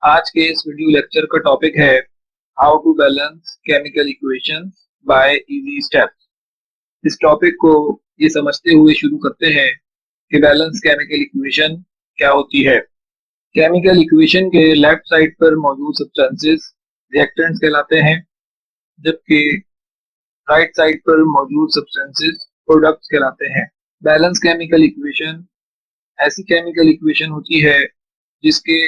आज के इस वीडियो लेक्चर का टॉपिक है how to balance chemical equations by easy steps. इस टॉपिक को ये समझते हुए शुरू करते हैं कि बैलेंस केमिकल इक्वेशन क्या होती है। केमिकल इक्वेशन के लेफ्ट साइड पर मौजूद सब्सटेंसेस रिएक्टेंट्स कहलाते हैं, जबकि राइट साइड पर मौजूद सब्सटेंसेस प्रोडक्ट्स कहलाते हैं। बैलेंस केमिकल इक्वेशन ऐसी केमिकल इक्वेशन होती है जिसके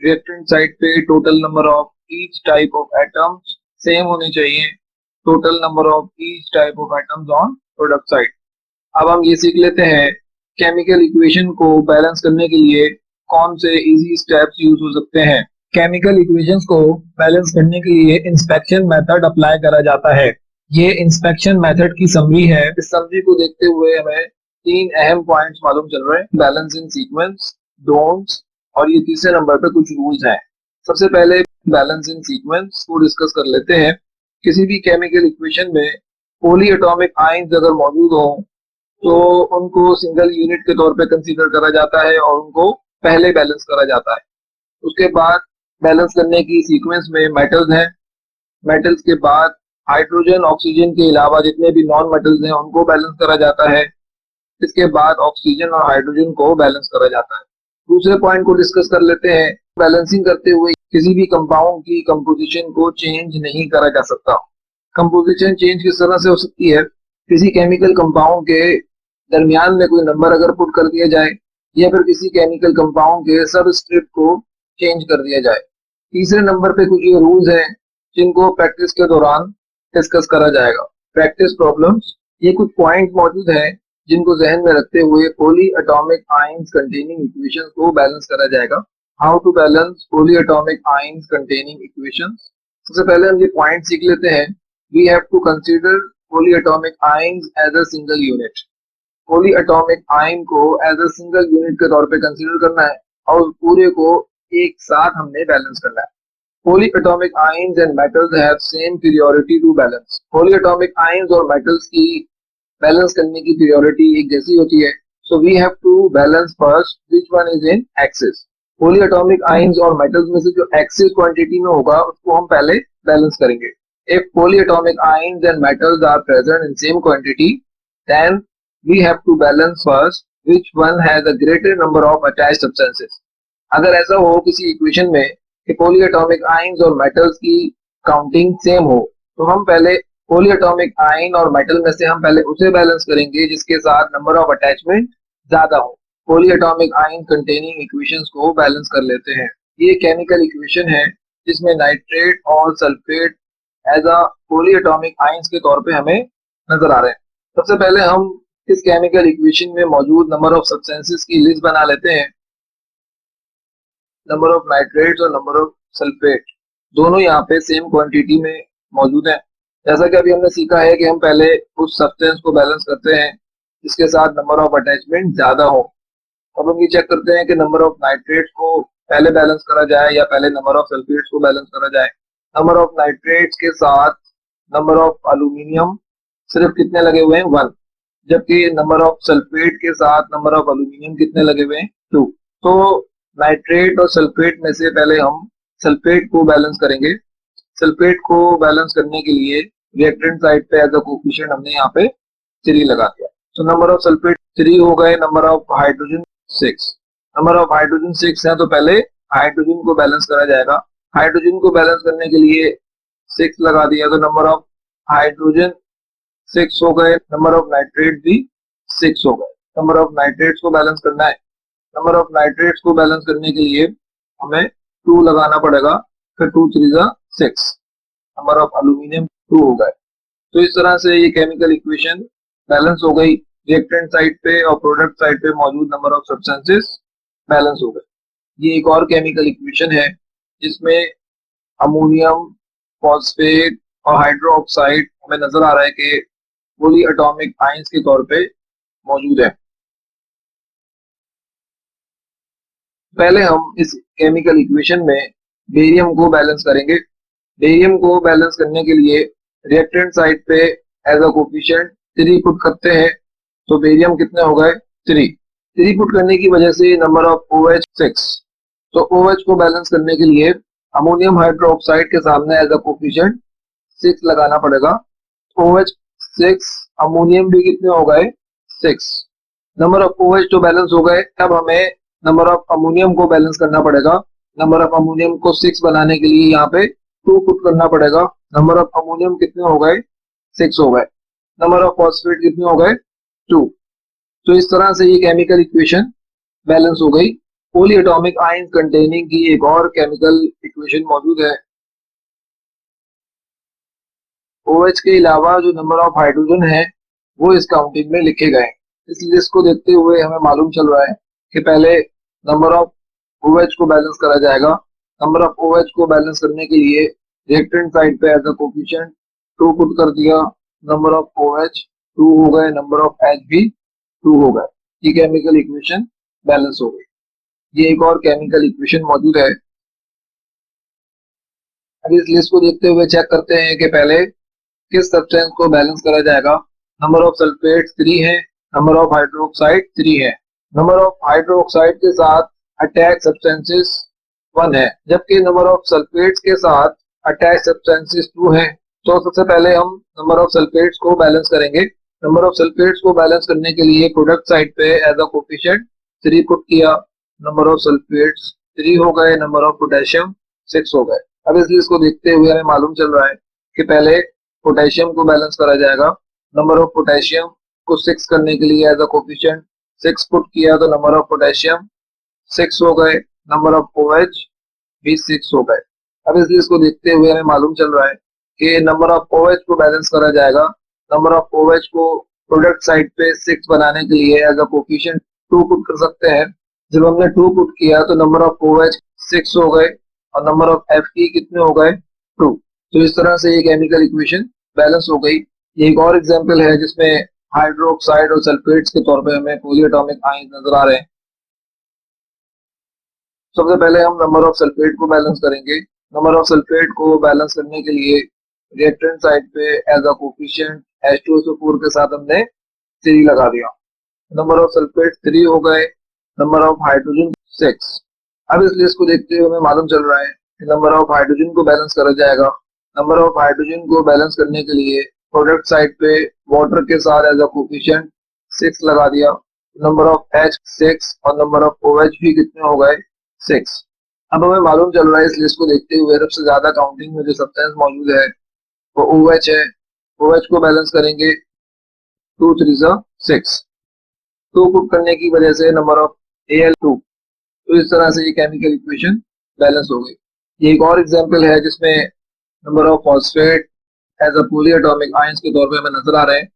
रिएक्टेंट साइड पे total number of each type of atoms same होने चाहिए, total number of each type of atoms on product side. अब हम ये सीख लेते हैं केमिकल इक्वेशन को बैलेंस करने के लिए कौन से इजी स्टेप्स यूज हो सकते हैं। केमिकल इक्वेशंस को बैलेंस करने के लिए इंस्पेक्शन मेथड अप्लाई करा जाता है। ये इंस्पेक्शन मेथड की समरी है। इस समरी को देखते हुए हमें तीन अहम पॉइंट्स मालूम चल रहे हैं, बैलेंस इन सीक्वेंस, डोंट्स और ये तीसरे नंबर पे कुछ रूल्स हैं। सबसे पहले बैलेंस इन सीक्वेंस को डिस्कस कर लेते हैं। किसी भी केमिकल इक्वेशन में पॉली एटॉमिक आयंस अगर मौजूद हो तो उनको सिंगल यूनिट के तौर पे कंसीडर करा जाता है और उनको पहले बैलेंस करा जाता है। उसके बाद बैलेंस करने की सीक्वेंस में मेटल्स हैं। मेटल्स के बाद हाइड्रोजन ऑक्सीजन के अलावा जितने भी नॉन मेटल्स हैं उनको बैलेंस करा जाता है। इसके बाद ऑक्सीजन और हाइड्रोजन को बैलेंस करा जाता है। दूसरे पॉइंट को डिस्कस कर लेते हैं। बैलेंसिंग करते हुए किसी भी कंपाउंड की कंपोजिशन को चेंज नहीं करा जा सकता। कंपोजिशन चेंज किस तरह से हो सकती है? किसी केमिकल कंपाउंड के दरमियान में कोई नंबर अगर पुट कर दिया जाए या फिर किसी केमिकल कंपाउंड के सब स्ट्रिप को चेंज कर दिया जाए। तीसरे नंबर पे कुछ ये रूल्स हैं जिनको प्रैक्टिस के दौरान डिस्कस करा जाएगा। प्रैक्टिस प्रॉब्लम्स, ये कुछ पॉइंट मौजूद हैं जिनको जहन में रखते हुए polyatomic ions containing equations को बैलेंस करा जाएगा। How to balance polyatomic ions containing equations. सबसे पहले हम ये पॉइंट सीख लेते हैं। We have to consider polyatomic ions as a single unit. Polyatomic ion को एज अ सिंगल यूनिट के तौर पे कंसीडर करना है और पूरे को एक साथ हमने बैलेंस करना है। Polyatomic ions and metals have same periodicity to balance. Polyatomic ions और मेटल्स की बैलेंस करने की पीरियोडिटी एक जैसी होती है। So we have to balance first which one is in excess. Polyatomic ions और मेटल्स में से जो एक्सिस क्वांटिटी में होगा उसको हम पहले बैलेंस करेंगे। If polyatomic ions and metals are present in same quantity then we have to balance first which one has a greater number of attached substances। अगर ऐसा हो किसी इक्वेशन में कि पॉली एटॉमिक आयंस और metals की counting same हो तो हम पहले पॉली एटॉमिक आयन और मेटल में से हम पहले उसे बैलेंस करेंगे जिसके साथ नंबर ऑफ अटैचमेंट ज्यादा हो। Poly atomic ion containing equations को बैलेंस कर लेते हैं। ये केमिकल इक्वेशन है जिसमें नाइट्रेट और sulphate as a polyatomic ions के तौर पे हमें नजर आ रहे हैं। सबसे पहले हम इस केमिकल इक्वेशन में मौजूद नंबर ऑफ सब्सटेंसेस की लिस्ट बना लेते हैं। नंबर ऑफ नाइट्रेट्स और नंबर ऑफ सल्फेट दोनों यहाँ पे सेम क्वांटिटी में मौजूद हैं। जैसा कि अभी हमने सीखा है कि हम पहले उस सब्सटेंस को बैलेंस करते हैं जिसके साथ नंबर ऑफ अटैचमेंट ज्यादा हो। अब हम ये चेक करते हैं कि नंबर ऑफ नाइट्रेट्स को पहले बैलेंस करा जाए या पहले नंबर ऑफ सल्फेट्स को बैलेंस करा जाए। नंबर ऑफ नाइट्रेट्स के साथ नंबर ऑफ एल्यूमिनियम सिर्फ कितने लगे हुए हैं? 1। जबकि नंबर ऑफ सल्फेट के साथ नंबर ऑफ एल्यूमिनियम कितने लगे हुए हैं? 2। तो नाइट्रेट और सल्फेट में से पहले हम सल्फेट को बैलेंस करेंगे। सल्फेट को बैलेंस करने के लिए रिएक्टेंट साइड पे एज अ कोफिशिएंट हमने यहाँ पे 3 लगा दिया। तो नंबर ऑफ सल्फेट 3 हो गए, number of hydrogen 6। Number of hydrogen 6 है तो पहले हाइड्रोजन को बैलेंस करा जाएगा। हाइड्रोजन को बैलेंस करने के लिए 6 लगा दिया तो नंबर ऑफ हाइड्रोजन 6 हो गए, नंबर ऑफ नाइट्रेट भी 6 हो गए। नंबर ऑफ नाइट्रेट्स को बैलेंस करना है। नंबर ऑफ नाइट्रेट्स को बैलेंस करने के लिए हमें 2 लगाना पड़ेगा, फिर 2 3 6। नंबर ऑफ एल्यूमिनियम 2 हो गए। तो इस तरह से ये केमिकल इक्वेशन बैलेंस हो गई। रिएक्टेंट साइड पे और प्रोडक्ट साइड पे मौजूद नंबर ऑफ सब्सटेंसेस बैलेंस हो गए। ये एक और केमिकल इक्वेशन है जिसमें अमोनियम, फॉस्फेट और हाइड्रोक्साइड हमें नजर आ रहा है कि पॉली एटॉमिक आयंस के तौर पे मौजूद है। पहले हम इस केमिकल इक्वेशन में बेरियम को बैलेंस करेंगे। बेरियम को बैलेंस करने के लिए रिएक्टेंट साइड पे एज अ कोफिशिएंट 3 पुट करते हैं तो बेरियम कितने हो गए? 3 पुट करने की वजह से नंबर ऑफ OH 6। तो OH को बैलेंस करने के लिए अमोनियम हाइड्रोक्साइड के सामने एज अ कोफिशिएंट 6 लगाना पड़ेगा। OH 6, अमोनियम भी कितने हो गए 6। नंबर ऑफ OH तो बैलेंस हो गए, अब हमें नंबर ऑफ अमोनियम को बैलेंस करना पड़ेगा। नंबर ऑफ अमोनियम को 6 बनाने के लिए यहाँ पे 2 पुट करना पड़ेगा। नंबर ऑफ अमोनियम कितने हो गए 6 हो गए। नंबर ऑफ फॉस्फेट कितने हो गए 2। तो इस तरह से ये केमिकल इक्वेशन बैलेंस हो गई। पॉलीएटॉमिक आयंस कंटेनिंग की एक और केमिकल इक्वेशन मौजूद है। OH के अलावा जो नंबर ऑफ हाइड्रोजन है वो इस काउंटिंग में लिखे गए। इस लिस्ट को देखते हुए हमें मालूम चल रहा है कि पहले नंबर ऑफ OH को बैलेंस करा जाएगा। नंबर ऑफ OH को बैलेंस करने के लिए रिएक्टेंट साइड पे एज अ कोफिशिएंट 2 पुट कर दिया। नंबर ऑफ OH 2 हो गए, नंबर ऑफ H भी 2 हो गए। ये केमिकल इक्वेशन बैलेंस हो गई। ये एक और केमिकल इक्वेशन मौजूद है। अब इस लिस्ट को देखते हुए चेक करते हैं कि पहले किस सब्सटेंस को बैलेंस करा जाएगा। नंबर ऑफ सल्फेट 3 है, नंबर ऑफ हाइड्रोक्साइड 3 है। नंबर ऑफ हाइड्रोक्साइड के साथ अटैच सब्सटेंसेस 1 है, जबकि नंबर ऑफ सल्फेट्स के साथ अटैच सब्सटेंसेस 2 है। तो सबसे पहले हम नंबर ऑफ सल्फेट्स को बैलेंस करेंगे। नंबर ऑफ सल्फेट्स को बैलेंस करने के लिए प्रोडक्ट साइड पे एज अ कोफिशिएंट 3 पुट किया। नंबर ऑफ सल्फेट्स 3 हो गए, नंबर ऑफ पोटेशियम 6 हो गए। अब इस लिस्ट को देखते हुए हमें मालूम चल रहा है कि पहले पोटेशियम को बैलेंस करा जाएगा। नंबर ऑफ पोटेशियम को 6 करने के लिए एज अ कोफिशिएंट 6 पुट किया तो नंबर ऑफ पोटेशियम 6 हो गए, नंबर ऑफ OH भी 6 हो गए। अब इस लिस्ट को देखते हुए हमें मालूम चल रहा है कि नंबर ऑफ OH को बैलेंस करा जाएगा। नंबर ऑफ OH को प्रोडक्ट साइड पे 6 बनाने के लिए एज अ कोफिशिएंट 2 पुट कर सकते हैं। जब हमने 2 पुट किया तो नंबर ऑफ OH 6 हो गए और नंबर ऑफ Fe कितने हो गए 2। तो इस तरह से ये केमिकल इक्वेशन बैलेंस हो गई। ये एक और एग्जांपल है जिसमें हाइड्रोक्साइड और सल्फेट्स के तौर पे हमें पॉलीएटॉमिक आयंस नजर आ रहे हैं। सबसे पहले हम नंबर ऑफ सल्फेट को बैलेंस करेंगे। नंबर ऑफ सल्फेट को बैलेंस करने के लिए रिएक्टेंट साइड पे एज अ कोफिशिएंट H2SO4 के साथ हमने 3 लगा दिया। नंबर ऑफ सल्फेट 3 हो गए, नंबर ऑफ हाइड्रोजन 6। अब इस लिस्ट को देखते हुए हमें मालूम चल रहा है कि नंबर ऑफ हाइड्रोजन को बैलेंस करा जाएगा। नंबर ऑफ हाइड्रोजन को बैलेंस करने के लिए प्रोडक्ट साइड पे वाटर के साथ एज अ कोफिशिएंट 6 लगा दिया। नंबर ऑफ H 6 और नंबर ऑफ OH भी कितने हो गए 6। अब हमें मालूम चल रहा है इस लिस्ट को देखते हुए सबसे ज्यादा काउंटिंग में जो सब्सटेंस मौजूद है वो OH है। OH को बैलेंस करेंगे 2 3 6। 2 पुट करने की वजह से नंबर ऑफ Al2। तो इस तरह से ये केमिकल इक्वेशन बैलेंस हो गई। ये एक और एग्जांपल है जिसमें number of phosphate as a polyatomic ions के तौर पे हमें नजर आ रहे हैं।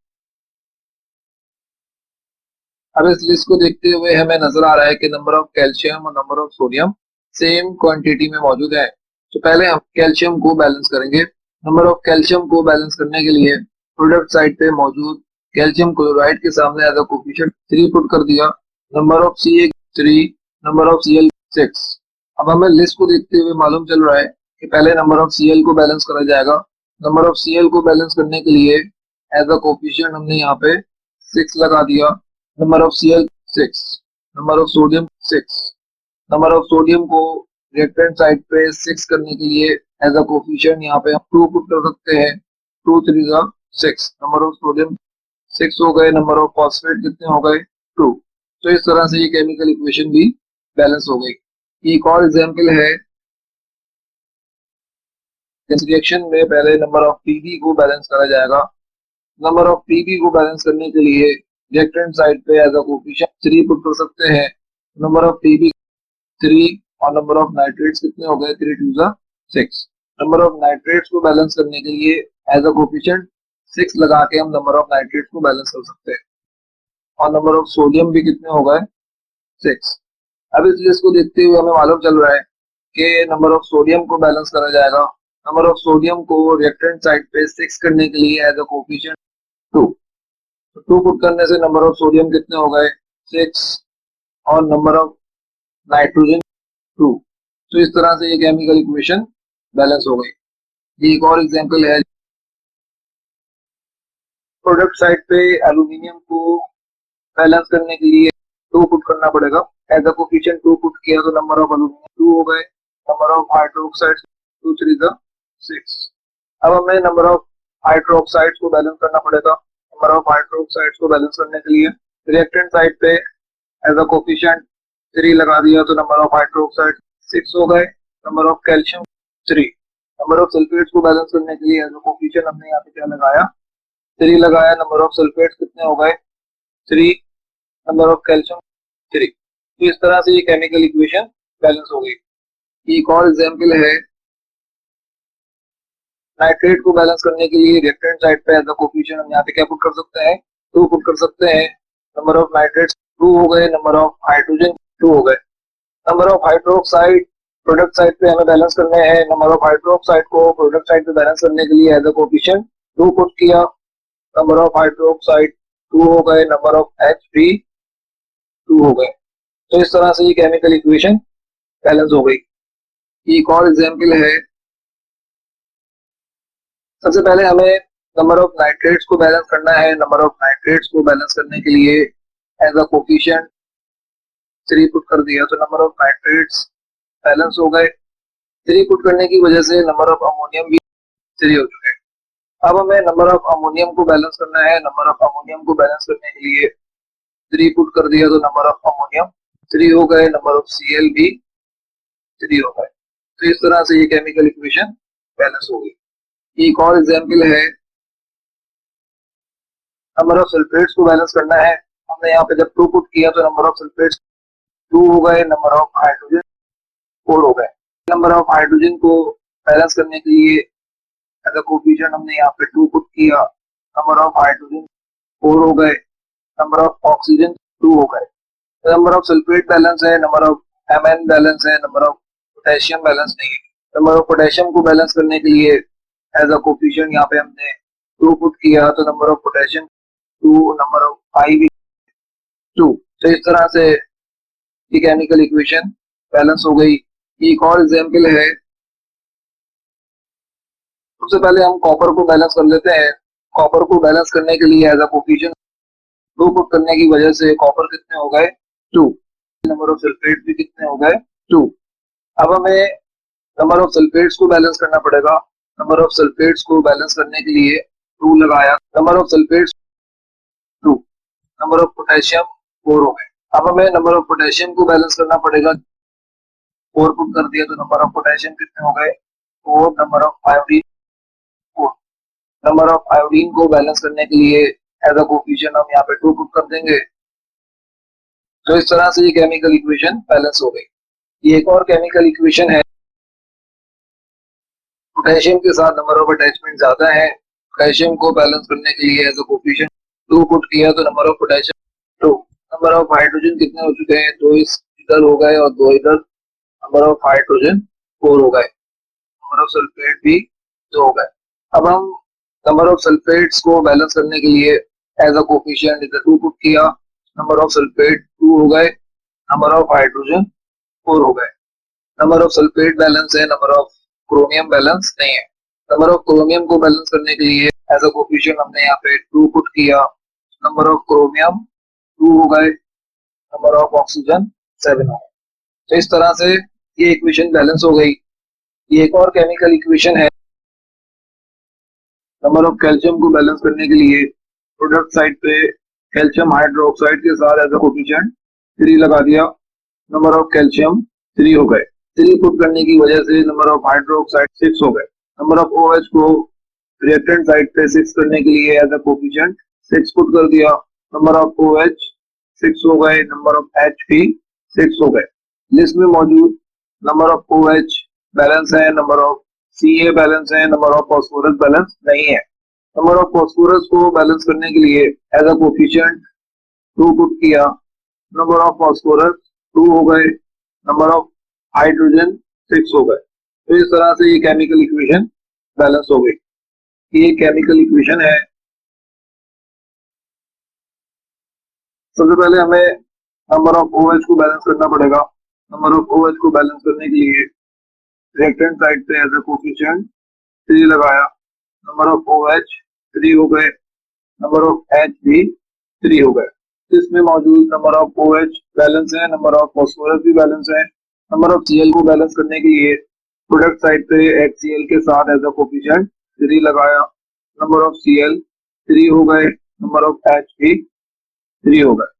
अब इस लिस्ट को देखते हुए हमें नजर आ रहा है कि नंबर ऑफ कैल्शियम और number of sodium same quantity में मौजूद है। तो पहले हम कैल्शियम को बैलेंस करेंगे। नंबर ऑफ कैल्शियम को बैलेंस करने के लिए प्रोडक्ट साइड पे मौजूद कैल्शियम क्लोराइड के सामने एज अ कोफिशिएंट 3 पुट कर दिया। Number of Ca 3, number of Cl 6। अब हमें लिस्ट को देखते हुए मालूम चल रहा है कि पहले नंबर ऑफ Cl को बैलेंस करा जाएगा। नंबर ऑफ Cl को बैलेंस करने के लिए एज अ कोफिशिएंट हमने यहाँ पे 6 लगा दिया। Number of Cl 6, number of sodium 6। Number of sodium को रिएक्टेंट साइड पे 6 करने के लिए एज अ कोफिशिएंट यहाँ पे हम 2 पुट कर सकते हैं। 2 3 6, नंबर ऑफ सोडियम 6 हो गए, नंबर ऑफ फॉस्फेट कितने हो गए 2। तो इस तरह से ये केमिकल इक्वेशन भी बैलेंस हो गई। एक और एग्जांपल है, इस रिएक्शन में पहले नंबर ऑफ Pb को बैलेंस करा जाएगा। नंबर ऑफ Pb को बैलेंस करने के लिए रिएक्टेंट साइड पे एज अ कोफिशिएंट 3 पुट कर सकते हैं। नंबर ऑफ Pb 3 और नंबर ऑफ नाइट्रेट्स कितने हो गए 3 2 6। नंबर ऑफ नाइट्रेट्स को बैलेंस करने के लिए एज अ कोफिशिएंट 6 लगा के हम नंबर ऑफ नाइट्रेट्स को बैलेंस कर सकते हैं। और नंबर ऑफ सोडियम भी कितने हो गए 6। अब इस लिस्ट को देखते हुए हमें मालूम चल रहा है कि नंबर ऑफ सोडियम को बैलेंस करा जाएगा। नंबर ऑफ सोडियम को रिएक्टेंट साइड पे 6 करने के लिए एज अ कोफिशिएंट 2। 2 पुट करने से नंबर ऑफ सोडियम कितने हो गए 6 और नंबर ऑफ नाइट्रोजन 2। तो इस तरह से ये केमिकल इक्वेशन बैलेंस हो गई। ये एक और एग्जांपल है, प्रोडक्ट साइड पे एल्यूमिनियम को बैलेंस करने के लिए 2 पुट करना पड़ेगा। एज अ कोफिशिएंट 2 पुट किया तो नंबर ऑफ अल्यूमिनियम 2 हो गए, नंबर ऑफ हाइड्रोक्साइड्स 2 3 द 6। अब हमें नंबर ऑफ हाइड्रोक्साइड्स को बैलेंस करना पड़ेगा। नंबर ऑफ हाइड्रोक्साइड्स को बैलेंस करने के लिए रिएक्टेंट साइड पे एज अ कोफिशिएंट 3 लगा दिया तो नंबर ऑफ हाइड्रोक्साइड 6 हो गए, number of calcium 3। Number of sulphates को बैलेंस करने के लिए एज अ कोफिशिएंट हमने यहाँ पे क्या लगाया, 3 लगाया, नंबर ऑफ सल्फेट्स कितने हो गए 3, नंबर ऑफ कैल्शियम 3। तो इस तरह से ये केमिकल इक्वेशन बैलेंस हो गई। एक और एग्जांपल है, नाइट्रेट को बैलेंस करने के लिए रिएक्टेंट साइड पे एज अ कोफिशिएंट हम यहाँ पे क्या पुट कर सकते हैं, 2 पुट कर सकते हैं, नंबर ऑफ नाइट्रेट्स 2 हो गए, नंबर ऑफ हाइड्रोजन 2 हो गए। Number of hydroxide product side पे हमें बैलेंस करने हैं, नंबर ऑफ हाइड्रोक्साइड को प्रोडक्ट साइड पे बैलेंस करने के लिए एज अ कोफिशिएंट 2 पुट किया, नंबर ऑफ हाइड्रोक्साइड 2 हो गए, नंबर ऑफ H भी 2 हो गए। तो इस तरह से ये केमिकल इक्वेशन बैलेंस हो गई। एक और एग्जांपल है, सबसे पहले हमें नंबर ऑफ नाइट्रेट्स को बैलेंस करना है। नंबर ऑफ नाइट्रेट्स को बैलेंस करने के लिए एज अ कोफिशिएंट 3 पुट कर दिया तो नंबर ऑफ नाइट्रेट्स बैलेंस हो गए। 3 पुट करने की वजह से नंबर ऑफ अमोनियम भी 3 हो चुके हैं। अब हमें नंबर ऑफ अमोनियम को बैलेंस करना है। नंबर ऑफ अमोनियम को बैलेंस करने के लिए 3 पुट कर दिया तो नंबर ऑफ अमोनियम 3 हो गए, नंबर ऑफ Cl भी 3 हो गए। तो इस तरह से ये केमिकल इक्वेशन बैलेंस हो गई। एक और एग्जांपल है, नंबर ऑफ सल्फेट्स को बैलेंस करना है। हमने यहाँ पे जब 2 पुट किया तो नंबर ऑफ सल्फेट्स 2 हो गए, नंबर ऑफ हाइड्रोजन 4 हो गए। नंबर ऑफ हाइड्रोजन को बैलेंस करने के लिए अगर कोफिशिएंट हमने यहाँ पे 2 पुट किया, नंबर ऑफ हाइड्रोजन 4 हो गए, नंबर ऑफ ऑक्सीजन 2 हो गए। नंबर ऑफ सल्फेट बैलेंस है, नंबर ऑफ Mn बैलेंस है, नंबर ऑफ पोटेशियम बैलेंस नहीं है। नंबर ऑफ पोटेशियम को बैलेंस करने के लिए एज अ कोफिशिएंट यहाँ पे हमने 2 पुट किया तो number of potassium 2, number of I भी 2। तो इस तरह से ये केमिकल इक्वेशन बैलेंस हो गई। एक और एग्जांपल है, सबसे पहले हम कॉपर को बैलेंस कर लेते हैं। कॉपर को बैलेंस करने के लिए एज अ कोफिशिएंट 2 पुट करने की वजह से कॉपर कितने हो गए 2, नंबर ऑफ सल्फेट भी कितने हो गए 2। अब हमें नंबर ऑफ सल्फेट्स को बैलेंस करना पड़ेगा। नंबर ऑफ सल्फेट्स को बैलेंस करने के लिए 2 लगाया, number of sulphates 2, number of potassium 4 हो गए। अब हमें नंबर ऑफ पोटेशियम को बैलेंस करना पड़ेगा, 4 पुट कर दिया तो नंबर ऑफ पोटेशियम कितने हो गए 4, number of iodine 4। Number of iodine को बैलेंस करने के लिए एज अ कोफिशिएंट हम यहाँ पे 2 पुट कर देंगे। तो इस तरह से ये केमिकल इक्वेशन बैलेंस हो गई। ये एक और केमिकल इक्वेशन है, पोटेशियम के साथ नंबर ऑफ अटैचमेंट ज्यादा है। पोटेशियम को बैलेंस करने के लिए एज अ कोफिशिएंट 2 पुट किया तो number of potassium 2, number of hydrogen कितने हो चुके हैं 2 इधर हो गए और 2 इधर, नंबर ऑफ हाइड्रोजन 4 हो गए, नंबर ऑफ सल्फेट भी 2 हो गए। अब हम नंबर ऑफ सल्फेट्स को बैलेंस करने के लिए एज अ कोफिशिएंट इधर 2 पुट किया, नंबर ऑफ सल्फेट 2 हो गए, नंबर ऑफ हाइड्रोजन 4 हो गए। नंबर ऑफ सल्फेट बैलेंस है, नंबर ऑफ क्रोमियम बैलेंस नहीं है। नंबर ऑफ क्रोमियम को बैलेंस करने के लिए एज अ कोफिशिएंट हमने यहाँ पे 2 पुट किया, नंबर ऑफ क्रोमियम 2 हो गए, नंबर ऑफ ऑक्सीजन 7 हो गए। तो इस तरह से ये इक्वेशन बैलेंस हो गई। ये एक और केमिकल इक्वेशन है, नंबर ऑफ कैल्शियम को बैलेंस करने के लिए प्रोडक्ट साइड पे कैल्शियम हाइड्रोक्साइड के साथ एज अ कोफिशिएंट 3 लगा दिया, नंबर ऑफ कैल्शियम 3 हो गए। 3 पुट करने की वजह से नंबर ऑफ हाइड्रोक्साइड 6 हो गए। नंबर ऑफ OH को रिएक्टेंट साइड पे 6 करने के लिए एज अ कोफिशिएंट 6 पुट कर दिया, नंबर ऑफ OH 6 हो गए, नंबर ऑफ H भी 6 हो गए। लिस्ट में मौजूद नंबर ऑफ OH बैलेंस है, नंबर ऑफ Ca बैलेंस है, नंबर ऑफ फॉस्फोरस बैलेंस नहीं है। नंबर ऑफ फॉस्फोरस को बैलेंस करने के लिए एज अ कोफिशिएंट 2 पुट किया, नंबर ऑफ फॉस्फोरस 2 हो गए, नंबर ऑफ हाइड्रोजन 6 हो गए। तो इस तरह से ये केमिकल इक्वेशन बैलेंस हो गई। ये केमिकल इक्वेशन है। सबसे पहले हमें नंबर ऑफ OH को बैलेंस करना पड़ेगा। नंबर ऑफ OH को बैलेंस करने के लिए रिएक्टेंट साइड पे एज अ कोफिशिएंट 3 लगाया, नंबर ऑफ OH 3 हो गए, नंबर ऑफ H भी 3 हो गए। इसमें मौजूद नंबर ऑफ OH बैलेंस है, नंबर ऑफ फॉस्फोरस भी बैलेंस है। नंबर ऑफ Cl को बैलेंस करने के लिए प्रोडक्ट साइड पे HCl के साथ एज अ कोफिशिएंट 3 लगाया, नंबर ऑफ Cl 3 हो गए, नंबर ऑफ H भी 3 हो गए।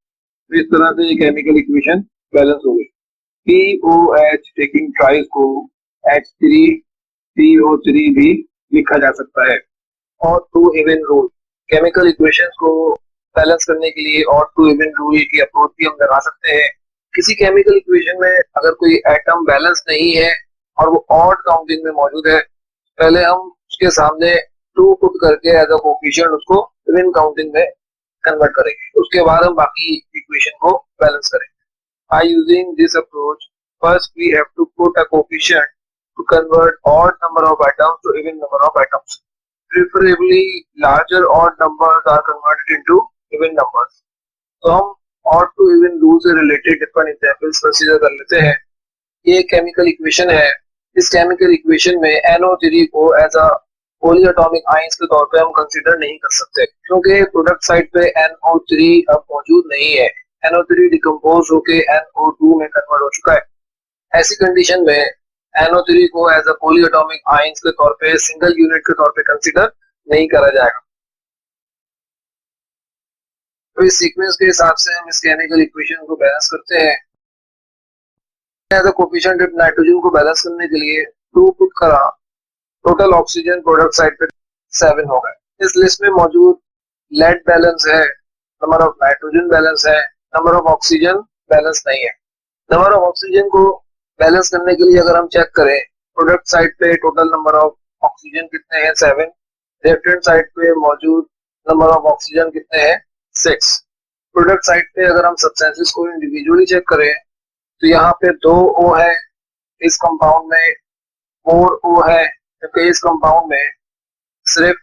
तो इस तरह से ये केमिकल इक्वेशन बैलेंस हो गई। POH टेकिंग ट्राइस को H3PO3 भी लिखा जा सकता है। और to even rule, chemical equations को बैलेंस करने के लिए और टू इवन रूल की अप्रोच भी हम लगा सकते हैं। किसी केमिकल इक्वेशन में अगर कोई एटम बैलेंस नहीं है और वो ऑड काउंटिंग में मौजूद है, पहले हम उसके सामने 2 पुट करके एज अ कोफिशिएंट उसको इवन काउंटिंग में कन्वर्ट करेंगे, उसके बाद हम बाकी इक्वेशन को बैलेंस करेंगे। By using this approach, first we have to put a coefficient to convert odd number of atoms to even number of atoms. Preferably larger odd numbers are converted into even numbers. तो हम odd to even rule से related different examples consider कर लेते हैं। ये chemical equation है। इस chemical equation में NO3 को एज अ पॉलीएटॉमिक आयंस के तौर पे हम कंसीडर नहीं कर सकते, क्योंकि प्रोडक्ट साइड पे NO3 अब मौजूद नहीं है। NO3 डिकम्पोज होके NO2 में कन्वर्ट हो चुका है। ऐसी कंडीशन में NO3 को एज अ पॉलीएटॉमिक आयंस के तौर पे सिंगल यूनिट के तौर पे कंसीडर नहीं करा जाएगा। तो इस सीक्वेंस के हिसाब से हम इस केमिकल इक्वेशन को बैलेंस करते हैं। As a coefficient of nitrogen को बैलेंस करने के लिए 2 पुट करा, टोटल ऑक्सीजन प्रोडक्ट साइड पे 7 हो गए। इस लिस्ट में मौजूद लेड बैलेंस है, नंबर ऑफ नाइट्रोजन बैलेंस है, नंबर ऑफ ऑक्सीजन बैलेंस नहीं है। नंबर ऑफ ऑक्सीजन को बैलेंस करने के लिए अगर हम चेक करें, प्रोडक्ट साइड पे टोटल नंबर ऑफ ऑक्सीजन कितने हैं 7, लेफ्ट हैंड साइड पे मौजूद नंबर ऑफ ऑक्सीजन कितने हैं 6। प्रोडक्ट साइड पे अगर हम सब्सटेंसेस को इंडिविजुअली चेक करें तो यहाँ पे 2 O है, इस कंपाउंड में 4 O है, जबकि इस कंपाउंड में सिर्फ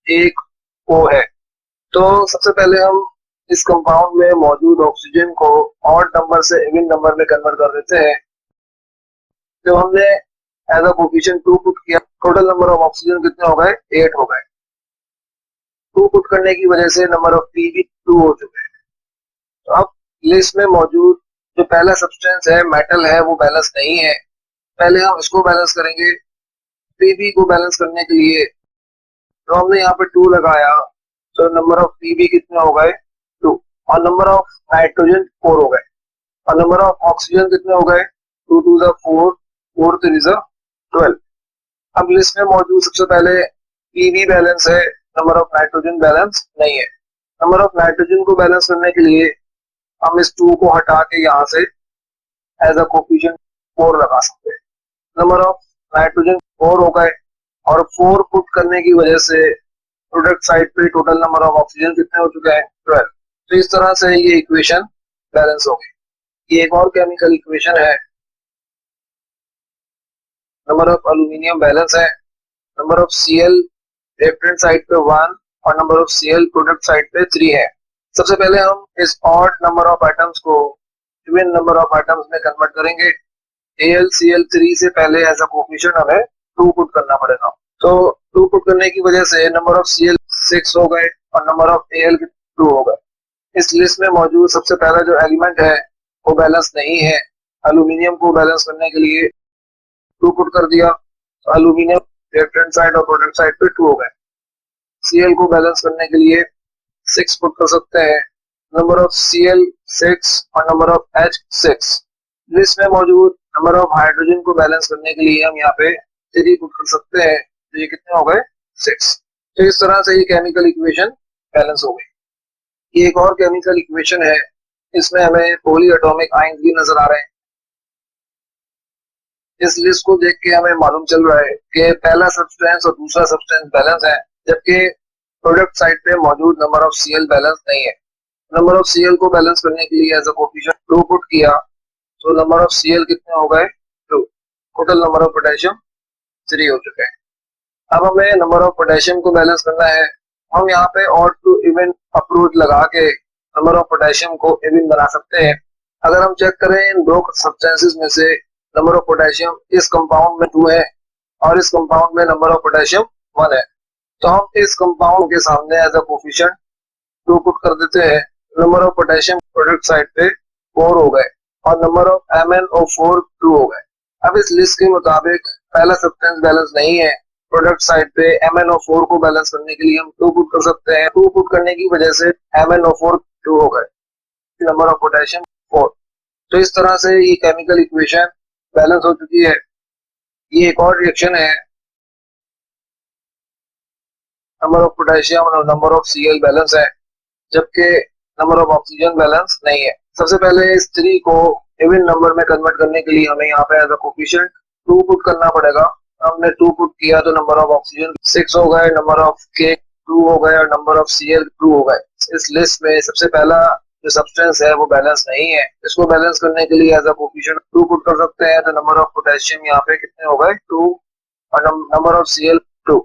1 O है। तो सबसे पहले हम इस कंपाउंड में मौजूद ऑक्सीजन को ऑड नंबर से इवन नंबर में कन्वर्ट कर देते हैं। जब हमने एज अ कोफिशिएंट 2 पुट किया, टोटल नंबर ऑफ ऑक्सीजन कितने हो गए 8 हो गए। 2 पुट करने की वजह से नंबर ऑफ P भी 2 हो चुके हैं। तो अब लिस्ट में मौजूद जो पहला सब्सटेंस है मेटल है वो बैलेंस नहीं है, पहले हम इसको बैलेंस करेंगे। Pb को बैलेंस करने के लिए तो हमने यहाँ पे 2 लगाया, तो नंबर ऑफ Pb कितने हो गए 2, और नंबर ऑफ नाइट्रोजन 4 हो गए, और नंबर ऑफ ऑक्सीजन कितने हो गए 2 2 4 4 3 12। अब लिस्ट में मौजूद सबसे पहले Pb बैलेंस है, नंबर ऑफ नाइट्रोजन बैलेंस नहीं है। नंबर ऑफ नाइट्रोजन को बैलेंस करने के लिए हम इस 2 को हटा के यहाँ से एज अ कोफिशिएंट 4 लगा सकते हैं। नंबर ऑफ नाइट्रोजन 4 हो गए, और 4 पुट करने की वजह से प्रोडक्ट साइड पे टोटल नंबर ऑफ ऑक्सीजन कितने हो चुके हैं 12। तो इस तरह से ये इक्वेशन बैलेंस हो गई। ये एक और केमिकल इक्वेशन है। नंबर ऑफ एल्यूमिनियम बैलेंस है, number of Cl left hand side पे 1 और number of Cl product side पे 3 है। सबसे पहले हम इस ऑड नंबर ऑफ एटम्स को इवन नंबर ऑफ एटम्स में कन्वर्ट करेंगे। AlCl3 से पहले एज अ कोफिशिएंट हमें 2 पुट करना पड़ेगा। तो 2 पुट करने की वजह से नंबर ऑफ Cl 6 हो गए और नंबर ऑफ Al 2 हो गए। इस लिस्ट में मौजूद सबसे पहला जो एलिमेंट है वो बैलेंस नहीं है। एल्यूमिनियम को बैलेंस करने के लिए 2 पुट कर दिया, तो एल्यूमिनियम लेफ्ट हैंड साइड और प्रोडक्ट साइड पे 2 हो गए। Cl को बैलेंस करने के लिए 6 पुट कर सकते हैं, नंबर ऑफ Cl 6 और नंबर ऑफ H 6। लिस्ट में मौजूद नंबर ऑफ हाइड्रोजन को बैलेंस करने के लिए हम यहाँ पे 3 पुट कर सकते हैं, तो ये कितने हो गए 6। तो इस तरह से ये केमिकल इक्वेशन बैलेंस हो गई। ये एक और केमिकल इक्वेशन है, इसमें हमें पॉलीएटॉमिक आयंस भी नजर आ रहे हैं। इस लिस्ट को देख के हमें मालूम चल रहा है कि पहला सब्सटेंस और दूसरा सब्सटेंस बैलेंस है, जबकि प्रोडक्ट साइड पे मौजूद नंबर ऑफ Cl बैलेंस नहीं है। नंबर ऑफ Cl को बैलेंस करने के लिए एज अ कोफिशिएंट 2 पुट किया, तो नंबर ऑफ Cl कितने हो गए 2, टोटल नंबर ऑफ पोटेशियम 3 हो चुके हैं। अब हमें नंबर ऑफ पोटेशियम को बैलेंस करना है। हम यहाँ पे ऑड टू इवन अप्रोच लगा के नंबर ऑफ पोटेशियम को इवन बना सकते हैं। अगर हम चेक करें इन 2 सब्सटेंसेस में से नंबर ऑफ पोटेशियम इस कंपाउंड में 2 है और इस कंपाउंड में नंबर ऑफ पोटेशियम 1 है, तो हम इस कंपाउंड के सामने एज अ कोफिशिएंट 2 पुट कर देते हैं, number of potassium product side पे 4 हो गए और नंबर ऑफ MnO4 2 हो गए। अब इस लिस्ट के मुताबिक पहला सब्सटेंस बैलेंस नहीं है। प्रोडक्ट साइड पे MnO4 को बैलेंस करने के लिए हम 2 पुट कर सकते हैं। 2 पुट करने की वजह से MnO4 2 हो गए, नंबर ऑफ पोटेशियम 4। तो इस तरह से ये केमिकल इक्वेशन बैलेंस हो चुकी है। ये एक और रिएक्शन है, नंबर ऑफ पोटेशियम और नंबर ऑफ Cl बैलेंस है जबकि नंबर ऑफ ऑक्सीजन बैलेंस नहीं है। सबसे पहले इस 3 को इवन नंबर में कन्वर्ट करने के लिए हमें यहाँ पे एज अ कोफिशिएंट 2 पुट करना पड़ेगा। हमने 2 पुट किया तो नंबर ऑफ ऑक्सीजन 6 हो गए, नंबर ऑफ K 2 हो गए और नंबर ऑफ Cl 2 हो गए। इस लिस्ट में सबसे पहला जो सब्सटेंस है वो बैलेंस नहीं है। इसको बैलेंस करने के लिए एज अ कोफिशिएंट 2 पुट कर सकते हैं तो नंबर ऑफ पोटेशियम यहाँ पे कितने हो गए 2 और नंबर ऑफ Cl 2।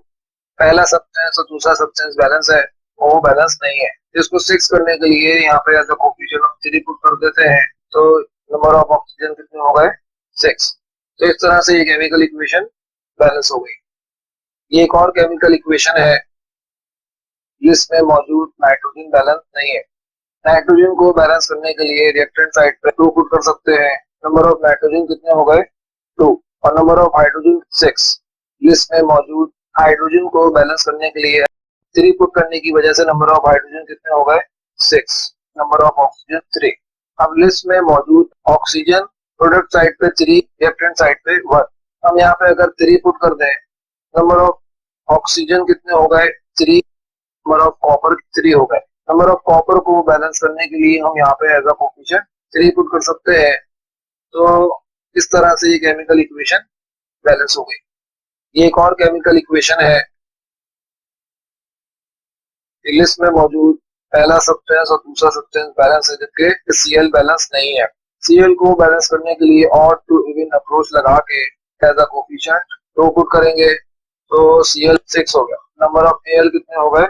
पहला सब्सटेंस और दूसरा सब्सटेंस बैलेंस है, वो बैलेंस नहीं है। इसको 6 करने के लिए यहाँ पे एज अ कोफिशिएंट हम 3 पुट कर देते हैं तो नंबर ऑफ ऑक्सीजन कितने हो गए 6। तो इस तरह से ये केमिकल इक्वेशन बैलेंस हो गई। ये एक और केमिकल इक्वेशन है जिसमें मौजूद नाइट्रोजन बैलेंस नहीं है। नाइट्रोजन को बैलेंस करने के लिए रिएक्टेंट साइड पे 2 पुट कर सकते हैं। नंबर ऑफ नाइट्रोजन कितने हो गए 2 और नंबर ऑफ हाइड्रोजन 6। जिसमें मौजूद हाइड्रोजन को बैलेंस करने के लिए 3 पुट करने की वजह से नंबर ऑफ हाइड्रोजन कितने हो गए 6, नंबर ऑफ ऑक्सीजन 3। अब लिस्ट में मौजूद ऑक्सीजन प्रोडक्ट साइड पे 3, रिएक्टेंट साइड पे 1। हम यहाँ पे अगर 3 पुट कर दें, नंबर ऑफ ऑक्सीजन कितने हो गए 3, नंबर ऑफ कॉपर 3 हो गए। नंबर ऑफ कॉपर को बैलेंस करने के लिए हम यहाँ पे एज अ कोफिशिएंट 3 पुट कर सकते हैं। तो इस तरह से ये केमिकल इक्वेशन बैलेंस हो गई। ये एक और केमिकल इक्वेशन है, लिस्ट में मौजूद पहला सब्सटेंस और दूसरा सब्सटेंस बैलेंस है जबकि Cl बैलेंस नहीं है। Cl को बैलेंस करने के लिए और टू इवन अप्रोच लगा के एज अ कोफिशिएंट 2 पुट करेंगे तो Cl 6 हो गया। नंबर ऑफ Al कितने हो गए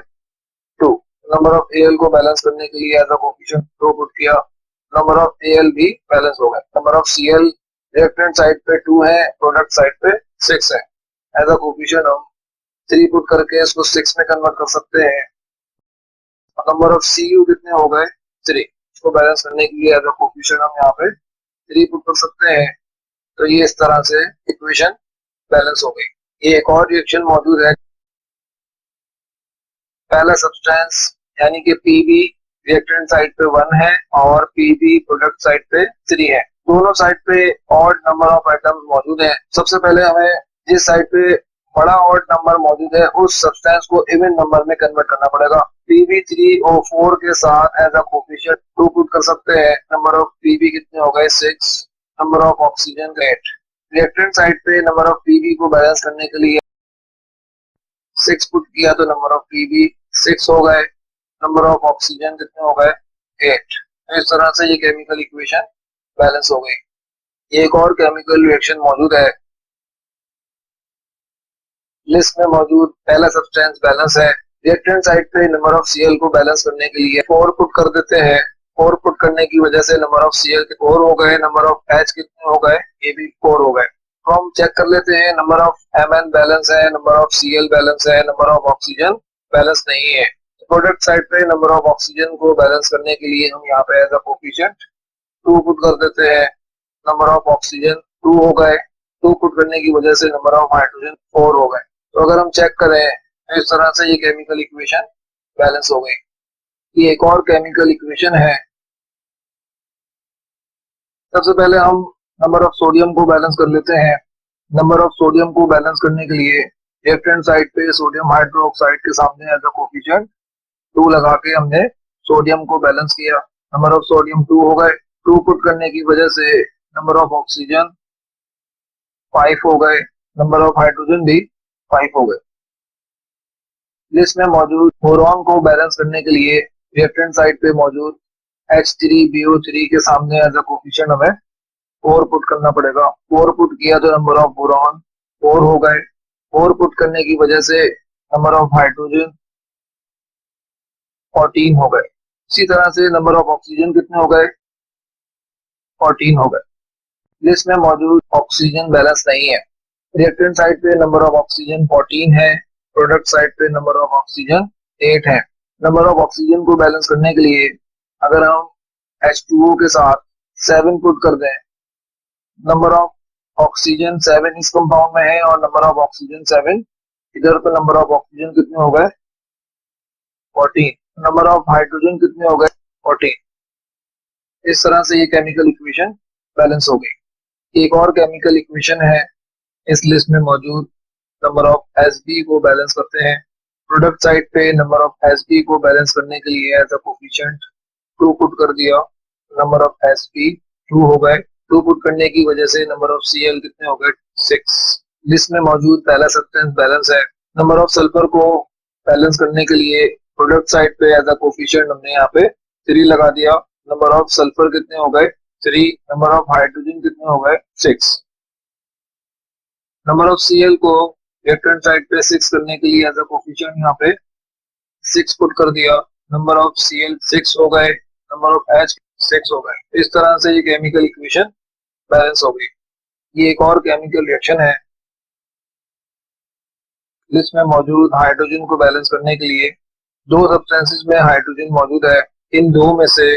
2। नंबर ऑफ Al को बैलेंस करने के लिए एज अ कोफिशिएंट 2 पुट किया, नंबर ऑफ Al भी बैलेंस हो गए। Number of Cl reactant side पे 2 है, प्रोडक्ट साइड पे 6 है। एज अ कोफिशिएंट हम 3 पुट करके इसको 6 में कन्वर्ट कर सकते हैं। नंबर ऑफ Cu कितने हो गए 3। इसको बैलेंस करने के लिए एज अ कोफिशिएंट हम यहाँ पे 3 पुट कर सकते हैं। तो ये इस तरह से इक्वेशन बैलेंस हो गई। ये एक और रिएक्शन मौजूद है, पहला सब्सटेंस यानी कि Pb रिएक्टेंट साइड पे 1 है और Pb प्रोडक्ट साइड पे 3 है। दोनों साइड पे ऑड नंबर ऑफ आइटम्स मौजूद है। सबसे पहले हमें जिस साइड पे बड़ा ऑड नंबर मौजूद है उस सब्सटेंस को इवन नंबर में कन्वर्ट करना पड़ेगा। Pb3O4 के साथ एज अ कोफिशिएंट 2 पुट कर सकते हैं। नंबर ऑफ Pb कितने हो गए 6, number of oxygen 8। Reactant side पे नंबर ऑफ Pb को बैलेंस करने के लिए 6 पुट किया तो नंबर ऑफ Pb 6 हो गए, नंबर ऑफ ऑक्सीजन कितने हो गए 8। तो इस तरह से ये केमिकल इक्वेशन बैलेंस हो गई। एक और केमिकल रिएक्शन मौजूद है, लिस्ट में मौजूद पहला सब्सटेंस बैलेंस है। रिएक्टेंट साइड पे नंबर ऑफ Cl को बैलेंस करने के लिए 4 पुट कर देते हैं। 4 पुट करने की वजह से नंबर ऑफ Cl के 4 हो गए, नंबर ऑफ H कितने हो गए ये भी 4 हो गए। तो हम चेक कर लेते हैं, नंबर ऑफ Mn बैलेंस है, नंबर ऑफ Cl बैलेंस है, नंबर ऑफ ऑक्सीजन बैलेंस नहीं है। प्रोडक्ट साइड पे नंबर ऑफ ऑक्सीजन को बैलेंस करने के लिए हम यहाँ पे एज अ कोफिशिएंट 2 पुट कर देते हैं। नंबर ऑफ ऑक्सीजन 2 हो गए, 2 पुट करने की वजह से नंबर ऑफ हाइड्रोजन 4 हो गए। तो अगर हम चेक करें तो इस तरह से ये केमिकल इक्वेशन बैलेंस हो गई। ये एक और केमिकल इक्वेशन है, सबसे पहले हम नंबर ऑफ सोडियम को बैलेंस कर लेते हैं। नंबर ऑफ सोडियम को बैलेंस करने के लिए लेफ्ट हैंड साइड पे सोडियम हाइड्रोक्साइड के सामने एज अ कोफिशिएंट 2 लगा के हमने सोडियम को बैलेंस किया। नंबर ऑफ सोडियम 2 हो गए, 2 पुट करने की वजह से नंबर ऑफ ऑक्सीजन 5 हो गए, नंबर ऑफ हाइड्रोजन भी 5 हो गए। लिस्ट में मौजूद बोरॉन को बैलेंस करने के लिए रिएक्टेंट साइड पे मौजूद H3BO3 के सामने एज अ कोफिशिएंट हमें 4 पुट करना पड़ेगा। 4 पुट किया तो नंबर ऑफ बोरॉन 4 हो गए। 4 पुट करने की वजह से नंबर ऑफ हाइड्रोजन 14 हो गए। इसी तरह से नंबर ऑफ ऑक्सीजन कितने हो गए 14 हो गए। लिस्ट में मौजूद ऑक्सीजन बैलेंस नहीं है। रिएक्टेंट साइड पे नंबर ऑफ ऑक्सीजन 14 है, प्रोडक्ट साइड पे नंबर ऑफ ऑक्सीजन 8 है। नंबर ऑफ ऑक्सीजन को बैलेंस करने के लिए अगर हम H2O के साथ 7 पुट कर दें, नंबर ऑफ ऑक्सीजन 7 इस कंपाउंड में है और नंबर ऑफ ऑक्सीजन 7 इधर, तो नंबर ऑफ ऑक्सीजन कितने हो गए 14, नंबर ऑफ हाइड्रोजन कितने हो गए 14। इस तरह से ये केमिकल इक्वेशन बैलेंस हो गई। एक और केमिकल इक्वेशन है इस लिस्ट में मौजूद, नंबर ऑफ Sb को बैलेंस करते हैं। प्रोडक्ट साइड पे नंबर ऑफ Sb को बैलेंस करने के लिए एज अ कोफिशिएंट 2 पुट कर दिया, नंबर ऑफ Sb 2 हो गए। 2 पुट करने की वजह से नंबर ऑफ Cl कितने हो गए 6। लिस्ट में मौजूद पहला सब्सटेंस बैलेंस है। नंबर ऑफ सल्फर को बैलेंस करने के लिए प्रोडक्ट साइड पे एज अ कोफिशिएंट हमने यहाँ पे 3 लगा दिया, नंबर ऑफ सल्फर कितने हो गए 3, नंबर ऑफ हाइड्रोजन कितने हो गए 6। नंबर ऑफ Cl को रिएक्टेंट साइड पे 6 करने के लिए एज अ कोफिशिएंट यहाँ पे 6 पुट कर दिया, नंबर ऑफ Cl 6 हो गए, नंबर ऑफ H 6 हो गए। इस तरह से ये केमिकल इक्वेशन बैलेंस हो गई। ये एक और केमिकल रिएक्शन है। लिस्ट में मौजूद हाइड्रोजन को बैलेंस करने के लिए 2 सब्सटेंसेस में हाइड्रोजन मौजूद है। इन 2 में से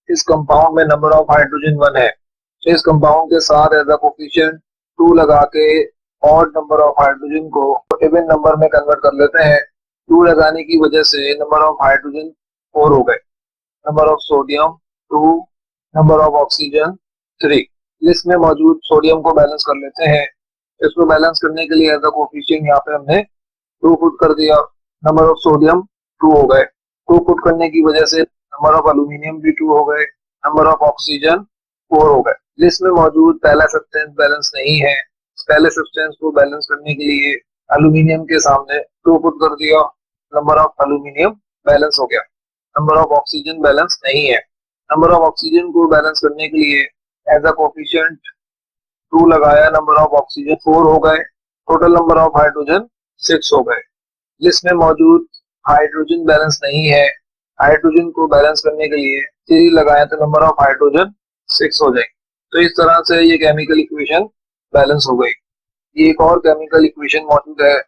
इस कंपाउंड में नंबर ऑफ हाइड्रोजन 1 है, तो इस कंपाउंड के साथ एज अ कोफिशिएंट 2 लगा के ऑड नंबर ऑफ हाइड्रोजन को इवन नंबर में कन्वर्ट कर लेते हैं। 2 लगाने की वजह से नंबर ऑफ हाइड्रोजन 4 हो गए, number of sodium 2, number of oxygen 3। List में मौजूद सोडियम को बैलेंस कर लेते हैं। इसको बैलेंस करने के लिए एज अ कोफिशिएंट यहाँ पे हमने 2 पुट कर दिया, नंबर ऑफ सोडियम 2 हो गए। 2 पुट करने की वजह से नंबर ऑफ एल्यूमिनियम भी 2 हो गए, नंबर ऑफ ऑक्सीजन 4 हो गए। लिस्ट में मौजूद पहला सब्सटेंस बैलेंस नहीं है। पहले सब्सटेंस को बैलेंस करने के लिए एल्यूमिनियम के सामने 2 पुट कर दिया, नंबर ऑफ एल्यूमिनियम बैलेंस हो गया। नंबर ऑफ ऑक्सीजन बैलेंस नहीं है। नंबर ऑफ ऑक्सीजन को बैलेंस करने के लिए एज अ कोफिशिएंट 2 लगाया, नंबर ऑफ ऑक्सीजन 4 हो गए, टोटल नंबर ऑफ हाइड्रोजन 6 हो गए। लिस्ट में मौजूद हाइड्रोजन बैलेंस नहीं है। हाइड्रोजन को बैलेंस करने के लिए 3 लगाए तो नंबर ऑफ हाइड्रोजन 6 हो जाएंगे। तो इस तरह से ये केमिकल इक्वेशन बैलेंस हो गई। ये एक और केमिकल इक्वेशन मौजूद है।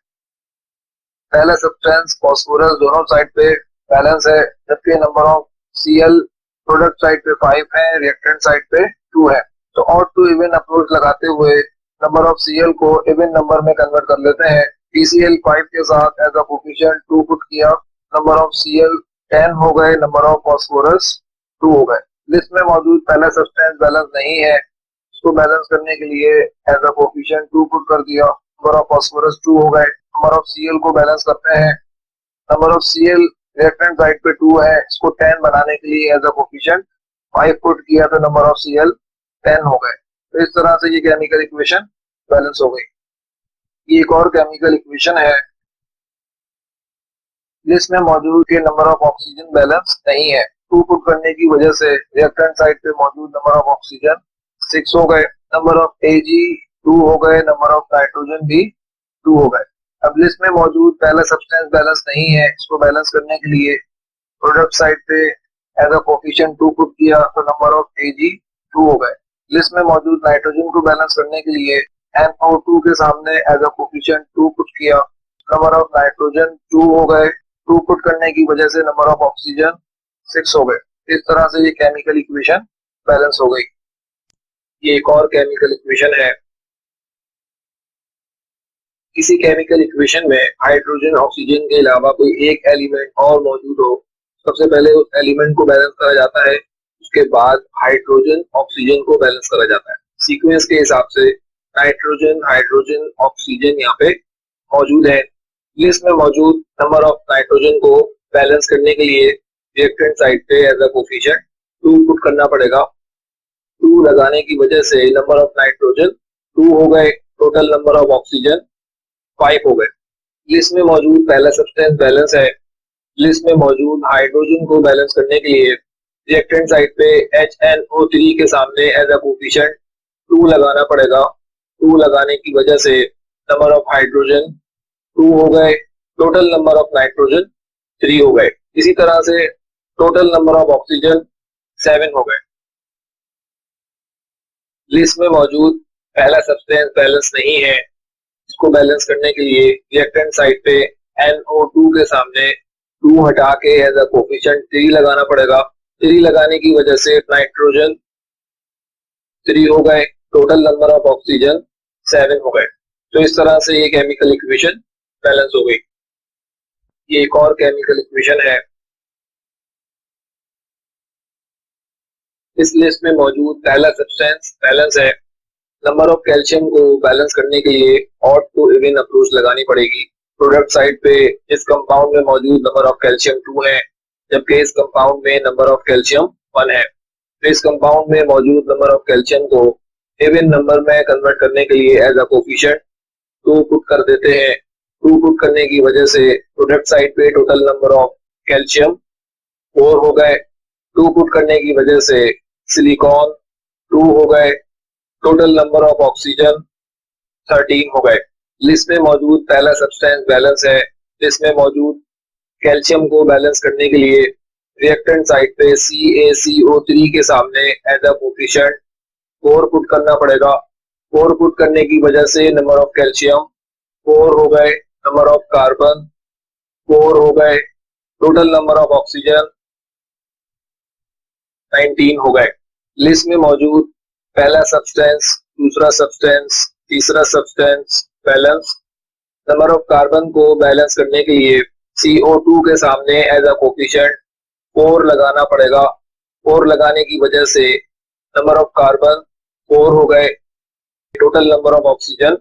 पहला सब्सटेंस फॉस्फोरस दोनों साइड पे बैलेंस है, जबकि number of Cl product side पे 5 है, रिएक्टेंट साइड पे 2 है। तो ऑड टू इवन अप्रोच लगाते हुए नंबर ऑफ Cl को इवन नंबर में कन्वर्ट कर लेते हैं। PCl 5 के साथ एज अ कोफिशिएंट 2 पुट किया, नंबर ऑफ Cl 10 हो गए, नंबर ऑफ फॉस्फोरस 2 हो गए। लिस्ट में मौजूद पहला सब्सटेंस बैलेंस नहीं है। इसको बैलेंस करने के लिए एज अ कोफिशिएंट 2 पुट कर दिया, नंबर ऑफ फॉस्फोरस 2 हो गए। नंबर ऑफ Cl को बैलेंस करते हैं। Number of Cl reactant side पे 2 है, इसको 10 बनाने के लिए एज अ कोफिशिएंट 5 पुट किया तो नंबर ऑफ Cl 10 हो गए। तो इस तरह से ये केमिकल इक्वेशन बैलेंस हो गई। ये एक और केमिकल इक्वेशन है। लिस्ट में मौजूद के नंबर ऑफ ऑक्सीजन बैलेंस नहीं है। 2 पुट करने की वजह से रिएक्टेंट साइड पे मौजूद नंबर ऑफ ऑक्सीजन 6 हो गए, नंबर ऑफ Ag 2 हो गए, नंबर ऑफ नाइट्रोजन भी 2 हो गए। अब लिस्ट में मौजूद पहला सब्सटेंस बैलेंस नहीं है। इसको बैलेंस करने के लिए प्रोडक्ट साइड पे एज अ कोफिशिएंट 2 पुट किया तो नंबर ऑफ Ag 2 हो गए। लिस्ट में मौजूद नाइट्रोजन को बैलेंस करने के लिए NO2 के सामने एज अ कोफिशिएंट 2 पुट किया, नंबर ऑफ नाइट्रोजन 2 हो गए। 2 पुट करने की वजह से नंबर ऑफ ऑक्सीजन 6 हो गए। इस तरह से ये केमिकल इक्वेशन बैलेंस हो गई। ये एक और केमिकल इक्वेशन है। किसी केमिकल इक्वेशन में हाइड्रोजन ऑक्सीजन के अलावा कोई एक एलिमेंट और मौजूद हो, सबसे पहले उस एलिमेंट को बैलेंस करा जाता है, उसके बाद हाइड्रोजन ऑक्सीजन को बैलेंस करा जाता है। सीक्वेंस के हिसाब से नाइट्रोजन, हाइड्रोजन, ऑक्सीजन यहाँ पे मौजूद है। लिस्ट में मौजूद नंबर ऑफ नाइट्रोजन को बैलेंस करने के लिए रिएक्टेंट साइड पे एज अ कोफिशिएंट 2 पुट करना पड़ेगा। 2 लगाने की वजह से नंबर ऑफ नाइट्रोजन 2 हो गए, टोटल नंबर ऑफ ऑक्सीजन 5 हो गए। लिस्ट में मौजूद पहला सब्सटेंस बैलेंस है। लिस्ट में मौजूद हाइड्रोजन को बैलेंस करने के लिए रिएक्टेंट साइड पे HNO3 के सामने एज अ कोफिशिएंट 2 लगाना पड़ेगा। 2 लगाने की वजह से नंबर ऑफ हाइड्रोजन 2 हो गए, टोटल नंबर ऑफ नाइट्रोजन 3 हो गए। इसी तरह से टोटल नंबर ऑफ ऑक्सीजन 7 हो गए। लिस्ट में मौजूद पहला सब्सटेंस बैलेंस नहीं है। इसको बैलेंस करने के लिए रिएक्टेंट साइड पे NO2 के सामने 2 हटा के एज अ कोफिशिएंट 3 लगाना पड़ेगा। 3 लगाने की वजह से नाइट्रोजन 3 हो गए, टोटल नंबर ऑफ ऑक्सीजन 7 हो गए। तो इस तरह से ये केमिकल इक्वेशन बैलेंस हो गई। ये एक और केमिकल इक्वेशन है। इस लिस्ट में मौजूद पहला सब्सटेंस बैलेंस है। नंबर ऑफ कैल्शियम को बैलेंस करने के लिए ऑड टू इवन अप्रोच लगानी पड़ेगी। प्रोडक्ट साइड पे इस कंपाउंड में मौजूद नंबर ऑफ कैल्शियम 2 है, जबकि इस कंपाउंड में नंबर ऑफ कैल्शियम 1 है। तो इस कंपाउंड में मौजूद नंबर ऑफ कैल्शियम को इवन नंबर में कन्वर्ट करने के लिए एज अ कोफिशिएंट 2 पुट कर देते हैं। 2 पुट करने की वजह से प्रोडक्ट साइड पे टोटल नंबर ऑफ कैल्शियम 4 हो गए। 2 पुट करने की वजह से सिलिकॉन 2 हो गए, टोटल नंबर ऑफ ऑक्सीजन 13 हो गए। लिस्ट में मौजूद पहला सब्सटेंस बैलेंस है। लिस्ट में मौजूद कैल्शियम को बैलेंस करने के लिए रिएक्टेंट साइड पे CaCO3 के सामने एज अ कोफिशिएंट 4 पुट करना पड़ेगा। 4 पुट करने की वजह से नंबर ऑफ कैल्शियम 4 हो गए, नंबर ऑफ कार्बन 4 हो गए, टोटल नंबर ऑफ ऑक्सीजन 19 हो गए। लिस्ट में मौजूद पहला सब्सटेंस, दूसरा सब्सटेंस, तीसरा substance balance. Number of carbon को बैलेंस करने के लिए CO2 के सामने एज अ कोफिशिएंट 4 लगाना पड़ेगा। 4 लगाने की वजह से नंबर ऑफ कार्बन 4 हो गए, टोटल नंबर ऑफ ऑक्सीजन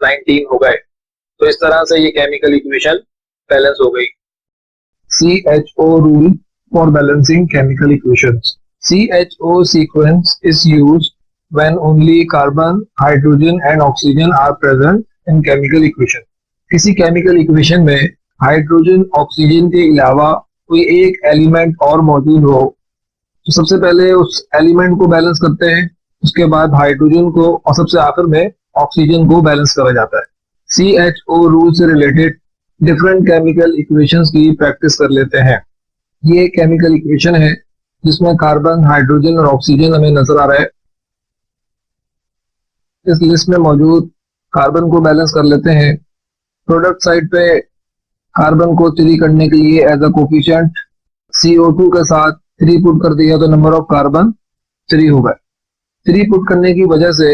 19 हो गए। तो इस तरह से ये केमिकल इक्वेशन बैलेंस हो गई। CHO rule for balancing chemical equations. CHO sequence is used when only carbon, hydrogen and oxygen are present in chemical equation. किसी केमिकल इक्वेशन में हाइड्रोजन ऑक्सीजन के अलावा कोई एक एलिमेंट और मौजूद हो तो सबसे पहले उस एलिमेंट को बैलेंस करते हैं, उसके बाद हाइड्रोजन को और सबसे आखिर में ऑक्सीजन को बैलेंस करा जाता है। CHO रूल से रिलेटेड डिफरेंट केमिकल इक्वेशंस की प्रैक्टिस कर लेते हैं। ये केमिकल इक्वेशन है जिसमें कार्बन, हाइड्रोजन और ऑक्सीजन हमें नजर आ रहा है। इस लिस्ट में मौजूद कार्बन को बैलेंस कर लेते हैं। प्रोडक्ट साइड पे कार्बन को 3 करने के लिए एज अ कोफिशिएंट CO2 के साथ 3 पुट कर दिया तो नंबर ऑफ कार्बन 3 हो गए। 3 पुट करने की वजह से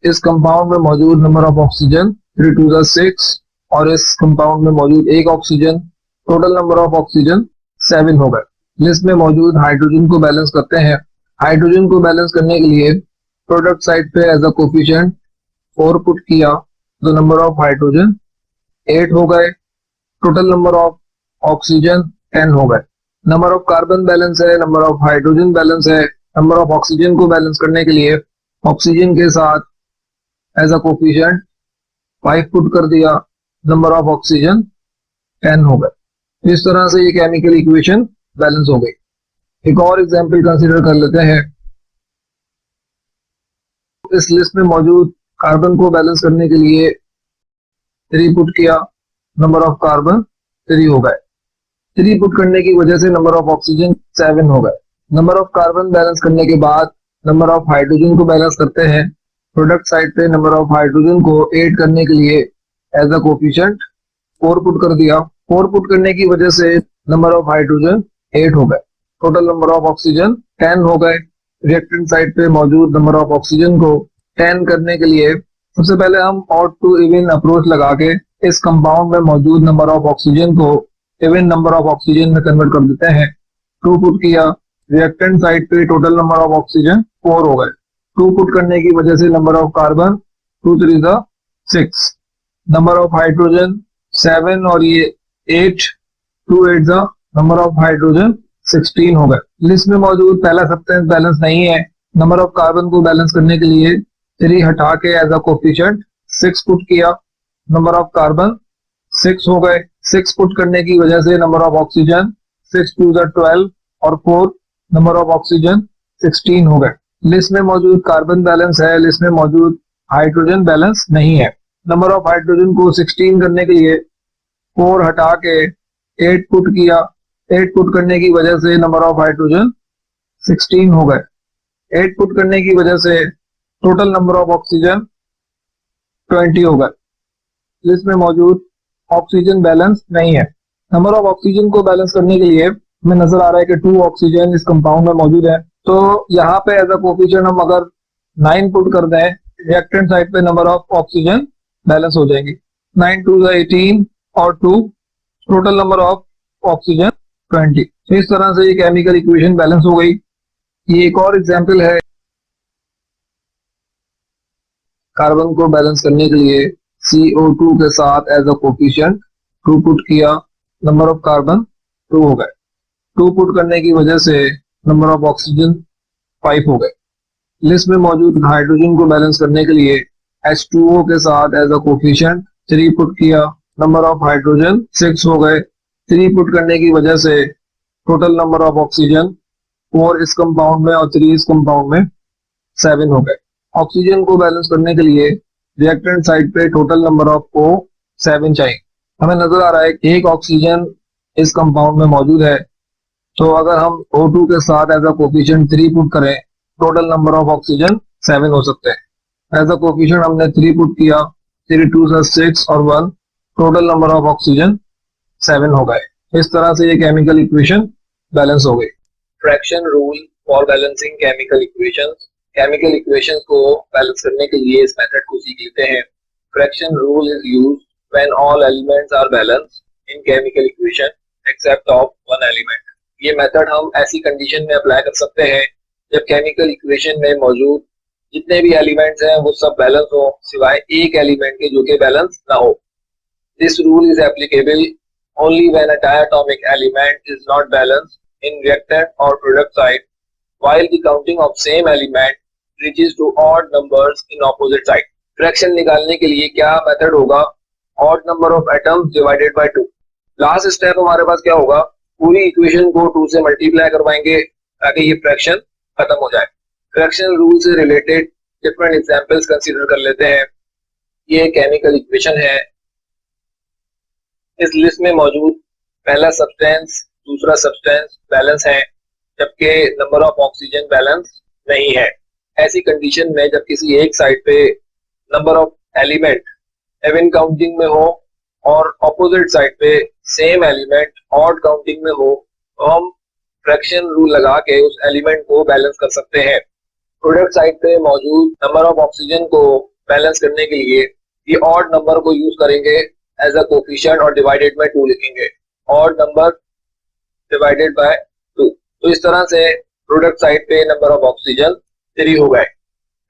इस कंपाउंड में मौजूद number of oxygen 3 to the 6 और इस कंपाउंड में मौजूद एक oxygen, total number of oxygen 7 हो गए। लिस्ट में मौजूद हाइड्रोजन को बैलेंस करते हैं। हाइड्रोजन को बैलेंस करने के लिए प्रोडक्ट साइड पे एज अ कोफिशिएंट 4 पुट किया तो नंबर ऑफ हाइड्रोजन 8 हो गए, टोटल नंबर ऑफ ऑक्सीजन 10 हो गए। नंबर ऑफ कार्बन बैलेंस है, नंबर ऑफ हाइड्रोजन बैलेंस है। नंबर ऑफ ऑक्सीजन को बैलेंस करने के लिए ऑक्सीजन के साथ एज अ कोफिशिएंट 5 पुट कर दिया, नंबर ऑफ ऑक्सीजन 10 हो गए। इस तरह से ये केमिकल इक्वेशन बैलेंस हो गई। एक और एग्जांपल कंसीडर कर लेते हैं। इस लिस्ट में मौजूद कार्बन को बैलेंस करने के लिए 3 पुट किया, नंबर ऑफ कार्बन 3 हो गए। 3 पुट करने की वजह से नंबर ऑफ ऑक्सीजन 7 हो गए। नंबर ऑफ कार्बन बैलेंस करने के बाद नंबर ऑफ हाइड्रोजन को बैलेंस करते हैं। प्रोडक्ट साइड पे नंबर ऑफ हाइड्रोजन को 8 करने के लिए एज अ कोफिशिएंट 4 पुट कर दिया। 4 पुट करने की वजह से नंबर ऑफ हाइड्रोजन 8 हो गए, टोटल नंबर ऑफ ऑक्सीजन 10 हो गए। रिएक्टेंट साइड पे मौजूद नंबर ऑफ ऑक्सीजन को 10 करने के लिए सबसे पहले हम ऑड टू इवन अप्रोच लगा के इस कंपाउंड में मौजूद नंबर ऑफ ऑक्सीजन को इवन नंबर ऑफ ऑक्सीजन में कन्वर्ट कर देते हैं। 2 पुट किया, रिएक्टेंट साइड पे टोटल नंबर ऑफ ऑक्सीजन 4 हो गए। 2 पुट करने की वजह से number of carbon 2 3 6, number of hydrogen 7 और ये 8, 2 8 नंबर ऑफ हाइड्रोजन 16 हो गए। लिस्ट में मौजूद पहला सब्सटेंस बैलेंस नहीं है। नंबर ऑफ कार्बन को बैलेंस करने के लिए 3 हटा के एज अ कोफिशिएंट 6 पुट किया, नंबर ऑफ कार्बन 6 हो गए। 6 पुट करने की वजह से नंबर ऑफ ऑक्सीजन 6 2 12 और 4, नंबर ऑफ ऑक्सीजन 16 हो गए। लिस्ट में मौजूद कार्बन बैलेंस है, लिस्ट में मौजूद हाइड्रोजन बैलेंस नहीं है। नंबर ऑफ हाइड्रोजन को 16 करने के लिए 4 हटा के 8 पुट किया। 8 पुट करने की वजह से नंबर ऑफ हाइड्रोजन 16 हो गए। 8 पुट करने की वजह से टोटल नंबर ऑफ ऑक्सीजन 20 हो गए। लिस्ट में मौजूद ऑक्सीजन बैलेंस नहीं है। नंबर ऑफ ऑक्सीजन को बैलेंस करने के लिए हमें नजर आ रहा है कि 2 ऑक्सीजन इस कंपाउंड में मौजूद है। तो यहाँ पे एज अ कोफिशिएंट हम अगर 9 पुट कर दें, रिएक्टेंट साइड पे नंबर ऑफ ऑक्सीजन बैलेंस हो जाएंगी। 9 2 18 और 2 टोटल नंबर ऑफ ऑक्सीजन 20। तो इस तरह से ये केमिकल इक्वेशन बैलेंस हो गई। ये एक और एग्जांपल है कार्बन को बैलेंस करने के लिए CO2 के साथ एज अ कोफिशिएंट 2 पुट किया, नंबर ऑफ कार्बन 2 हो गए। 2 पुट करने की वजह से नंबर ऑफ ऑक्सीजन 5 हो गए। लिस्ट में मौजूद हाइड्रोजन को बैलेंस करने के लिए H2O के साथ एज अ कोफिशिएंट 3 पुट किया, नंबर ऑफ हाइड्रोजन 6 हो गए। 3 पुट करने की वजह से टोटल नंबर ऑफ ऑक्सीजन 4 इस कंपाउंड में और 3 इस कंपाउंड में 7 हो गए। ऑक्सीजन को बैलेंस करने के लिए रिएक्टेंट साइड पे टोटल नंबर ऑफ को 7 चाहिए। हमें नजर आ रहा है कि एक ऑक्सीजन इस कंपाउंड में मौजूद है, तो अगर हम O2 के साथ एज अ कोफिशिएंट 3 पुट करें, टोटल नंबर ऑफ ऑक्सीजन 7 हो सकते हैं। एज अ कोफिशिएंट हमने 3 पुट किया, 3 2 6 और 1, टोटल नंबर ऑफ ऑक्सीजन 7 हो गए। इस तरह से ये केमिकल इक्वेशन बैलेंस हो गई। Fraction rule for balancing chemical equations. Chemical equations को बैलेंस करने के लिए इस मेथड को सीख लेते हैं। Fraction rule is used when all elements are balanced in chemical equation except of one element. ये मेथड हम ऐसी कंडीशन में अप्लाई कर सकते हैं जब केमिकल इक्वेशन में मौजूद जितने भी एलिमेंट्स हैं वो सब बैलेंस हो, सिवाय एक एलिमेंट के जो कि बैलेंस ना हो। This rule is applicable only when a diatomic element is not balanced in reactant or product side, while the counting of same element reaches to odd numbers in opposite side. Fraction निकालने के लिए क्या method होगा? Odd number of atoms divided by 2। Last step हमारे पास क्या होगा? पूरी equation को 2 से मल्टीप्लाई करवाएंगे ताकि ये फ्रैक्शन खत्म हो जाए। फ्रैक्शन रूल से रिलेटेड डिफरेंट एग्जांपल्स कंसीडर कर लेते हैं। ये केमिकल इक्वेशन है। इस लिस्ट में मौजूद पहला सब्सटेंस, दूसरा सब्सटेंस बैलेंस है, जबकि नंबर ऑफ ऑक्सीजन बैलेंस नहीं है। ऐसी कंडीशन में जब किसी एक साइड पे number of element even counting में हो और ऑपोजिट साइड पे सेम एलिमेंट ऑड काउंटिंग में हो, तो हम फ्रैक्शन रूल लगा के उस एलिमेंट को बैलेंस कर सकते हैं। प्रोडक्ट साइड पे मौजूद नंबर ऑफ ऑक्सीजन को बैलेंस करने के लिए ये ऑड नंबर को यूज करेंगे एज अ कोफिशिएंट और डिवाइडेड बाय 2 लिखेंगे। Odd number divided by 2। तो इस तरह से प्रोडक्ट साइड पे नंबर ऑफ ऑक्सीजन 3 हो गए।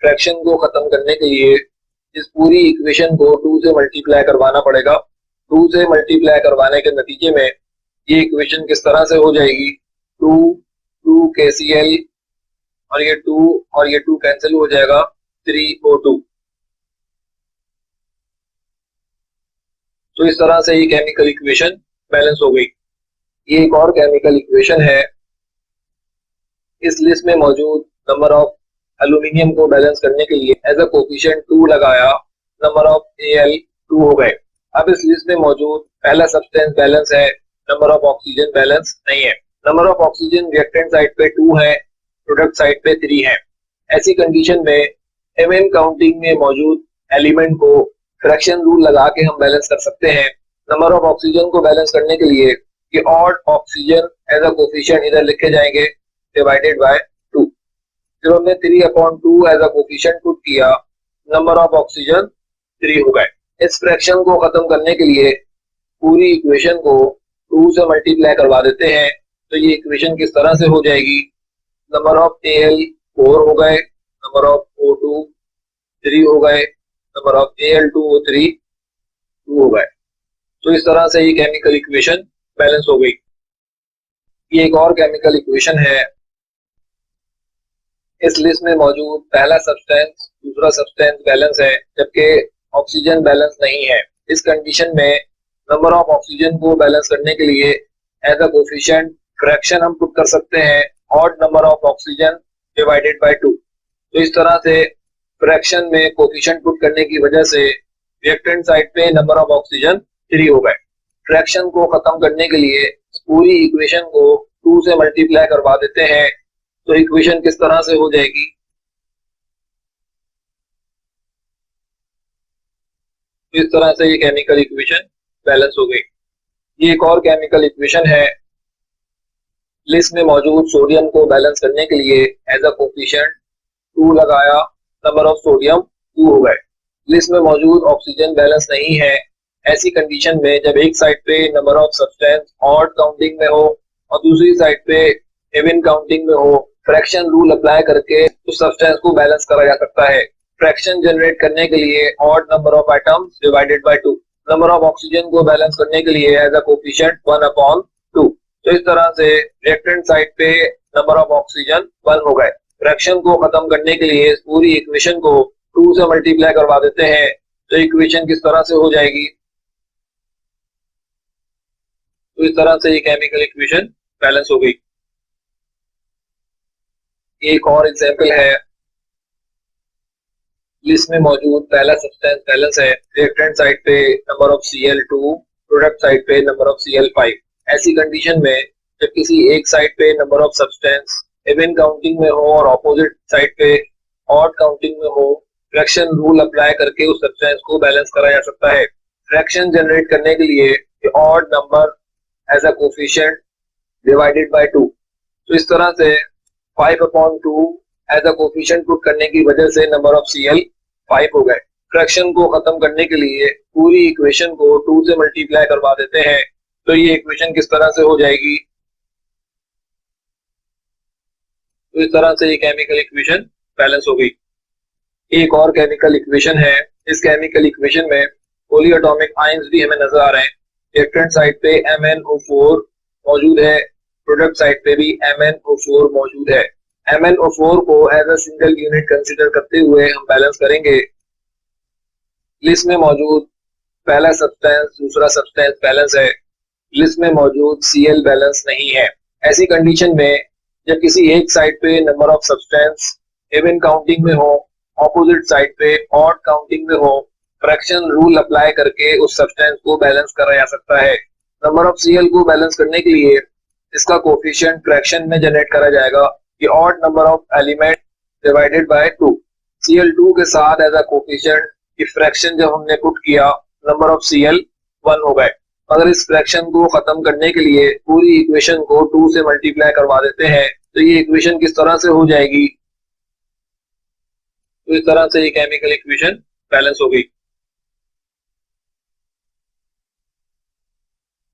फ्रैक्शन को खत्म करने के लिए इस पूरी इक्वेशन को 2 से मल्टीप्लाई करवाना पड़ेगा। 2 से मल्टीप्लाई करवाने के नतीजे में ये इक्वेशन किस तरह से हो जाएगी? 2 2 KCl और ये 2 और ये 2 कैंसिल हो जाएगा, 3O2। तो इस तरह से ये केमिकल इक्वेशन बैलेंस हो गई। ये एक और केमिकल इक्वेशन है। इस लिस्ट में मौजूद नंबर ऑफ एल्यूमिनियम को बैलेंस करने के लिए एज अ कोफिशिएंट 2 लगाया, नंबर ऑफ Al 2 हो गए। अब इस लिस्ट में मौजूद पहला सब्सटेंस बैलेंस है, नंबर ऑफ ऑक्सीजन बैलेंस नहीं है। Number of oxygen reactant side पे 2 है, प्रोडक्ट साइड पे 3 है। ऐसी कंडीशन में इवन काउंटिंग में मौजूद एलिमेंट को फ्रैक्शन रूल लगा के हम बैलेंस कर सकते हैं। नंबर ऑफ ऑक्सीजन को बैलेंस करने के लिए ये odd oxygen as a coefficient इधर लिखे जाएंगे डिवाइडेड बाय 2। जब हमने 3/2 एज अ कोफिशिएंट पुट किया, नंबर ऑफ ऑक्सीजन 3 हो गए। इस फ्रैक्शन को खत्म करने के लिए पूरी इक्वेशन को 2 से मल्टीप्लाई करवा देते हैं। तो ये इक्वेशन किस तरह से हो जाएगी? नंबर ऑफ Al 4 हो गए, नंबर ऑफ O2 3 हो गए, नंबर ऑफ Al2O3 2 हो गए। तो इस तरह से ये केमिकल इक्वेशन बैलेंस हो गई। ये एक और केमिकल इक्वेशन है। इस लिस्ट में मौजूद पहला सब्सटेंस, दूसरा सब्सटेंस बैलेंस है, जबकि ऑक्सीजन बैलेंस नहीं है। इस कंडीशन में नंबर ऑफ ऑक्सीजन को बैलेंस करने के लिए एज अ कोफिशिएंट फ्रैक्शन हम पुट कर सकते हैं odd number of oxygen divided by 2। तो इस तरह से फ्रैक्शन में कोफिशिएंट पुट करने की वजह से रिएक्टेंट साइड पे नंबर ऑफ ऑक्सीजन 3 हो गए। फ्रैक्शन को खत्म करने के लिए पूरी इक्वेशन को 2 से मल्टीप्लाई करवा देते हैं। तो इक्वेशन किस तरह से हो जाएगी? इस तरह से ये केमिकल इक्वेशन बैलेंस हो गई। ये एक और केमिकल इक्वेशन है। लिस्ट में मौजूद सोडियम को बैलेंस करने के लिए एज अ कोफिशिएंट 2 लगाया, नंबर ऑफ सोडियम 2 हो गए। लिस्ट में मौजूद ऑक्सीजन बैलेंस नहीं है। ऐसी कंडीशन में जब एक साइड पे number of substance odd counting में हो और दूसरी साइड पे इवन काउंटिंग में हो, फ्रैक्शन रूल अप्लाई करके उस सब्सटेंस को बैलेंस करा जा सकता है। फ्रैक्शन जनरेट करने के लिए odd number of atoms divided by 2, number of oxygen को बैलेंस करने के लिए एज अ कोफिशिएंट 1/2। तो इस तरह से रिएक्टेंट साइड पे नंबर ऑफ ऑक्सीजन 1 हो गए। फ्रैक्शन को खत्म करने के लिए पूरी इक्वेशन को 2 से मल्टीप्लाई करवा देते हैं, तो इक्वेशन किस तरह से हो जाएगी? तो इस तरह से ये केमिकल इक्वेशन बैलेंस हो गई। एक और एग्जांपल है, लिस्ट में मौजूद पहला सब्सटेंस बैलेंस है, रिएक्टेंट साइड पे number of Cl2, product side पे नंबर ऑफ Cl5। ऐसी कंडीशन में जब किसी एक साइड पे number of substance even counting में हो और ऑपोजिट साइड पे ऑड काउंटिंग में हो, फ्रैक्शन रूल अप्लाई करके उस सब्सटेंस को बैलेंस करा जा सकता है। फ्रैक्शन जनरेट करने के लिए odd number as a coefficient divided by 2। तो इस तरह से 5/2 एज अ कोफिशिएंट पुट करने की वजह से नंबर ऑफ Cl 5 हो गए। फ्रैक्शन को खत्म करने के लिए पूरी इक्वेशन को 2 से मल्टीप्लाई करवा देते हैं, तो ये इक्वेशन किस तरह से हो जाएगी? तो इस तरह से ये केमिकल इक्वेशन बैलेंस हो गई। एक और केमिकल इक्वेशन है, इस केमिकल इक्वेशन में पॉलीएटॉमिक आयंस भी हमें नजर आ रहे हैं। रिएक्टेंट साइड पे MnO4 मौजूद है, प्रोडक्ट साइड पे भी MnO4 मौजूद है। MnO4 को as a single unit consider करते हुए हम बैलेंस करेंगे। लिस्ट में मौजूद पहला सब्सटेंस दूसरा सब्सटेंस बैलेंस है, लिस्ट में मौजूद Cl बैलेंस नहीं है। ऐसी कंडीशन में जब किसी एक साइड पे number of substance even counting में हो, ऑपोजिट साइड पे ऑड काउंटिंग में हो, फ्रैक्शन रूल अप्लाई करके उस सब्सटेंस को बैलेंस करा जा सकता है। नंबर ऑफ Cl को बैलेंस करने के लिए इसका कोफिशिएंट फ्रैक्शन में जनरेट करा जाएगा, ये odd number of element divided by 2। Cl2 के साथ एज अ कोफिशिएंट ये फ्रैक्शन जब हमने पुट किया, नंबर ऑफ Cl 1 हो गए। अगर इस फ्रैक्शन को खत्म करने के लिए पूरी इक्वेशन को 2 से मल्टीप्लाई करवा देते हैं, तो ये इक्वेशन किस तरह से हो जाएगी? तो इस तरह से ये केमिकल इक्वेशन बैलेंस हो गई।